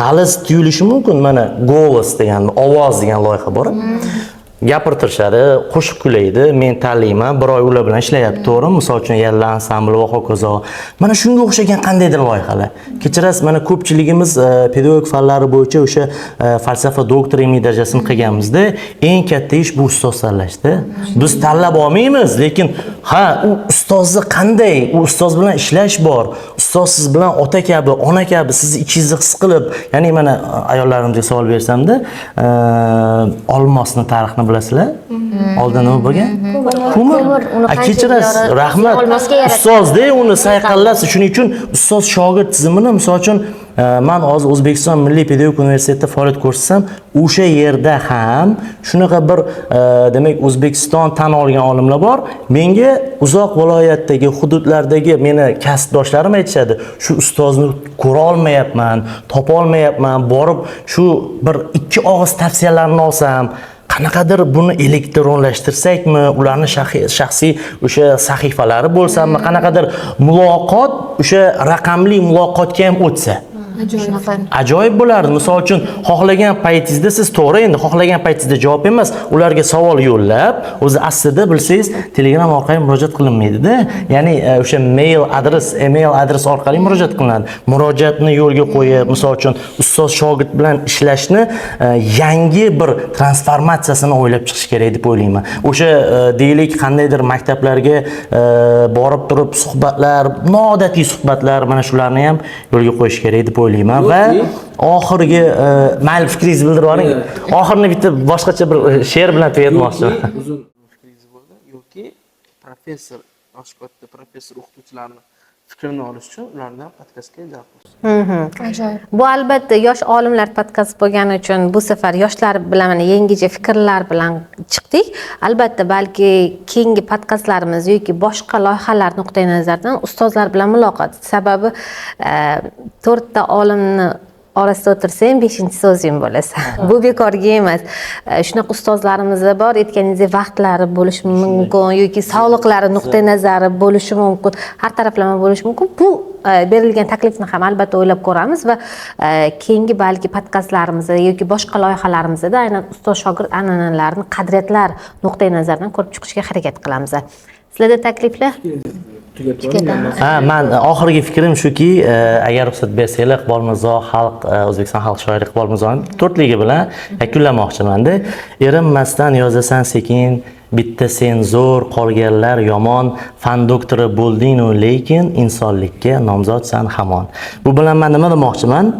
g'aliz tuyulishi mumkin. Mana Golos degan, ovoz degan loyiha bor. Gapirtirishadi, qo'shiq kuylaydi, men tanlayman, bir oy ular bilan ishlayapti, to'g'rimi? Misol uchun Yalla ansambli va hokazo. Mana shunga o'xshagan qandaydir loyihalar. Kechirasiz, mana ko'pchiligimiz pedagogik fanlari bo'yicha o'sha falsafa doktorinlik darajasini qilganmizda, eng katta ish bu ustoz tanlashda. Biz tanlab olmaymiz, lekin u ustozni qanday, u ustoz bilan ishlash bor. Ustoz siz bilan ota kabi, ona kabi sizni ichingizni his qilib, ya'ni mana ayollarimizga savol bersam-da, olmosning tarixini bilasizlar? Oldin nima bo'lgan? Ko'mir. Kechirasiz, rahmat. Ustozda uni sayqallasi, shuning uchun ustoz shogird tizimini, misol uchun men hozir O'zbekiston Milliy pedagogik universitetida faoliyat ko'rsatsam, o'sha yerda ham shunaqa bir demak O'zbekiston tan olgan olimlar bor. Menga uzoq viloyatdagi hududlardagi meni kasbdoshlarim aytishadi, shu ustozni ko'ra olmayapman, topa olmayapman, borib shu bir ikki og'iz tavsiyalarni olsam, qanaqadir buni elektronlashtirsakmi, ularni shaxsiy o'sha sahifalari bo'lsa-mi, qanaqadir muloqot, o'sha raqamli muloqotga ham o'tsa. Ajoyib bo'lardi. Misol uchun, xohlagan paytingizda siz to'g'ri, endi xohlagan paytingizda javob emas, ularga savol yo'llab, o'zi aslida bilsangiz, Telegram orqali murojaat qilinmaydi-da. Ya'ni o'sha email adres orqali murojaat qilinadi. Murojaatni yo'lga qo'yib, misol uchun, ustoz shogird bilan ishlashni yangi bir transformatsiyasini o'ylab chiqish kerak deb o'ylayman. O'sha deylik qandaydir maktablarga borib turib suhbatlar, noodatiy suhbatlar, mana shularni ham yo'lga qo'yish kerak deb o'ylayman. o'ylayman va oxirgi mayli fikringizni bildirib yuboring. Oxirini bitta boshqacha bir she'r bilan tugatmoqchiman. Uzun fikringiz bo'ldi yoki professor, yosh katta professor o'qituvchilarni fikrini olish uchun ulardan podkastga jalb qilish. Ajoyib. Bu albatta yosh olimlar podkast bo'lgani uchun bu safar yoshlar bilan mana yangicha fikrlar bilan chiqdik. Albatta balki keyingi podkastlarimiz yoki boshqa loyihalar nuqtai nazaridan ustozlar bilan muloqot. Sababi 4 ta olimni orasida o'tirsang 5-chi so'zing bo'lasa. Bu bekorga emas. Shunaqa ustozlarimiz bor, aytganingizdek vaqtlari bo'lishi mumkin yoki sog'liqlari nuqtai nazari bo'lishi mumkin, har taraflama bo'lishi mumkin. Bu berilgan taklifni ham albatta o'ylab ko'ramiz va keyingi balki podkastlarimizda yoki boshqa loyihalarimizda aynan ustoz shogird an'analarini, qadriyatlar nuqtai nazaridan ko'rib chiqishga harakat qilamiz. Sizlarda takliflar? Men oxirgi fikrim shuki, agar ruxsat bersanglar, Iqbol Mirzo O'zbekiston xalq shoiri Iqbol Mirzoni 4ligi bilan yakunlamoqchiman-da. Erinmasdan yozasan sekin, bitta sen zo'r, qolganlar yomon, fan doktori bo'lding-u, lekin insonlikka nomzodsan hamon. Bu bilan men nima demoqchiman?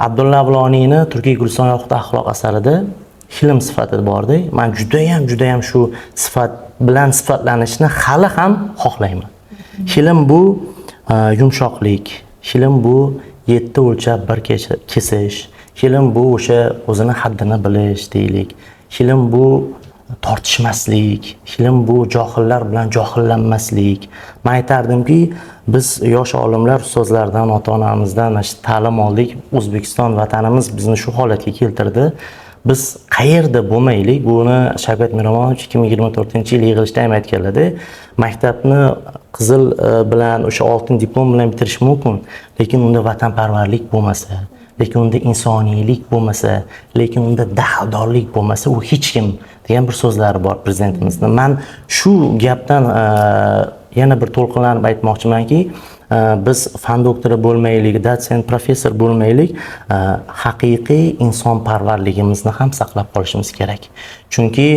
Abdulla Avloniyni Turkiy Guliston yoqut axloq asarida film sifati bordi. Men judayam shu sifat bilan sifatlanishni hali ham xohlayman. Film bu yumshoqlik, film bu 7 o'lchab bir kesish, film bu o'sha o'zini haddini bilish deylik. Film bu tortishmaslik, film bu johillar bilan johillanmaslik. Men aytardimki, biz yosh olimlar, ustozlardan, ota-onamizdan ta'lim oldik. O'zbekiston vatanimiz bizni shu holatga keltirdi. Biz qayerda bo'lmaylik, buni Shavkat Miromonovich 2024-yil yig'ilishda ham aytganlar-da. Maktabni qizil bilan o'sha oltin diplom bilan bitirish mumkin, lekin unda vatanparvarlik bo'lmasa, lekin unda insoniylik bo'lmasa, lekin unda daxldorlik bo'lmasa, u hech kim degan bir so'zlari bor prezidentimizning. Men shu gapdan yana bir to'lqinlanib aytmoqchimanki, biz fan doktori bo'lmaylik, dotsent, professor bo'lmaylik, haqiqiy insonparvarligimizni ham saqlab qolishimiz kerak. Chunki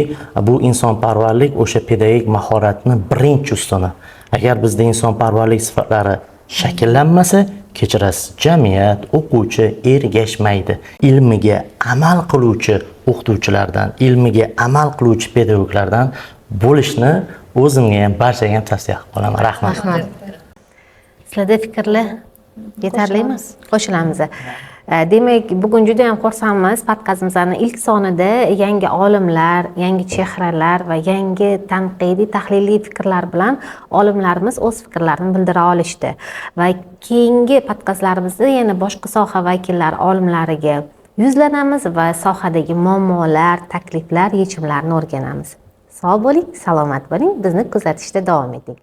bu insonparvarlik o'sha pedagogik mahoratni birinchi ustuni. Agar bizda insonparvarlik sifatlari shakllanmasa, kechirasiz, jamiyat, o'quvchi ergashmaydi. Ilmiga amal qiluvchi o'qituvchilardan, ilmiga amal qiluvchi pedagoglardan bo'lishni o'zimga ham barchaga ham tavsiya qilib qolaman. Rahmat. Sizlarda fikrlar yetarlimi? Qo'shilamiz. Demak, bugun juda ham xursandmiz. Podkastimizning ilk sonida yangi olimlar, yangi chehralar va yangi tanqidiy, tahliliy fikrlar bilan olimlarimiz o'z fikrlarini bildira olishdi. Va keyingi podkastlarimizda yana boshqa soha vakillari, olimlariga yuzlanamiz va sohadagi muammolar, takliflar, yechimlarni o'rganamiz. Sog' bo'ling, salomat bo'ling, bizni kuzatishda davom eting.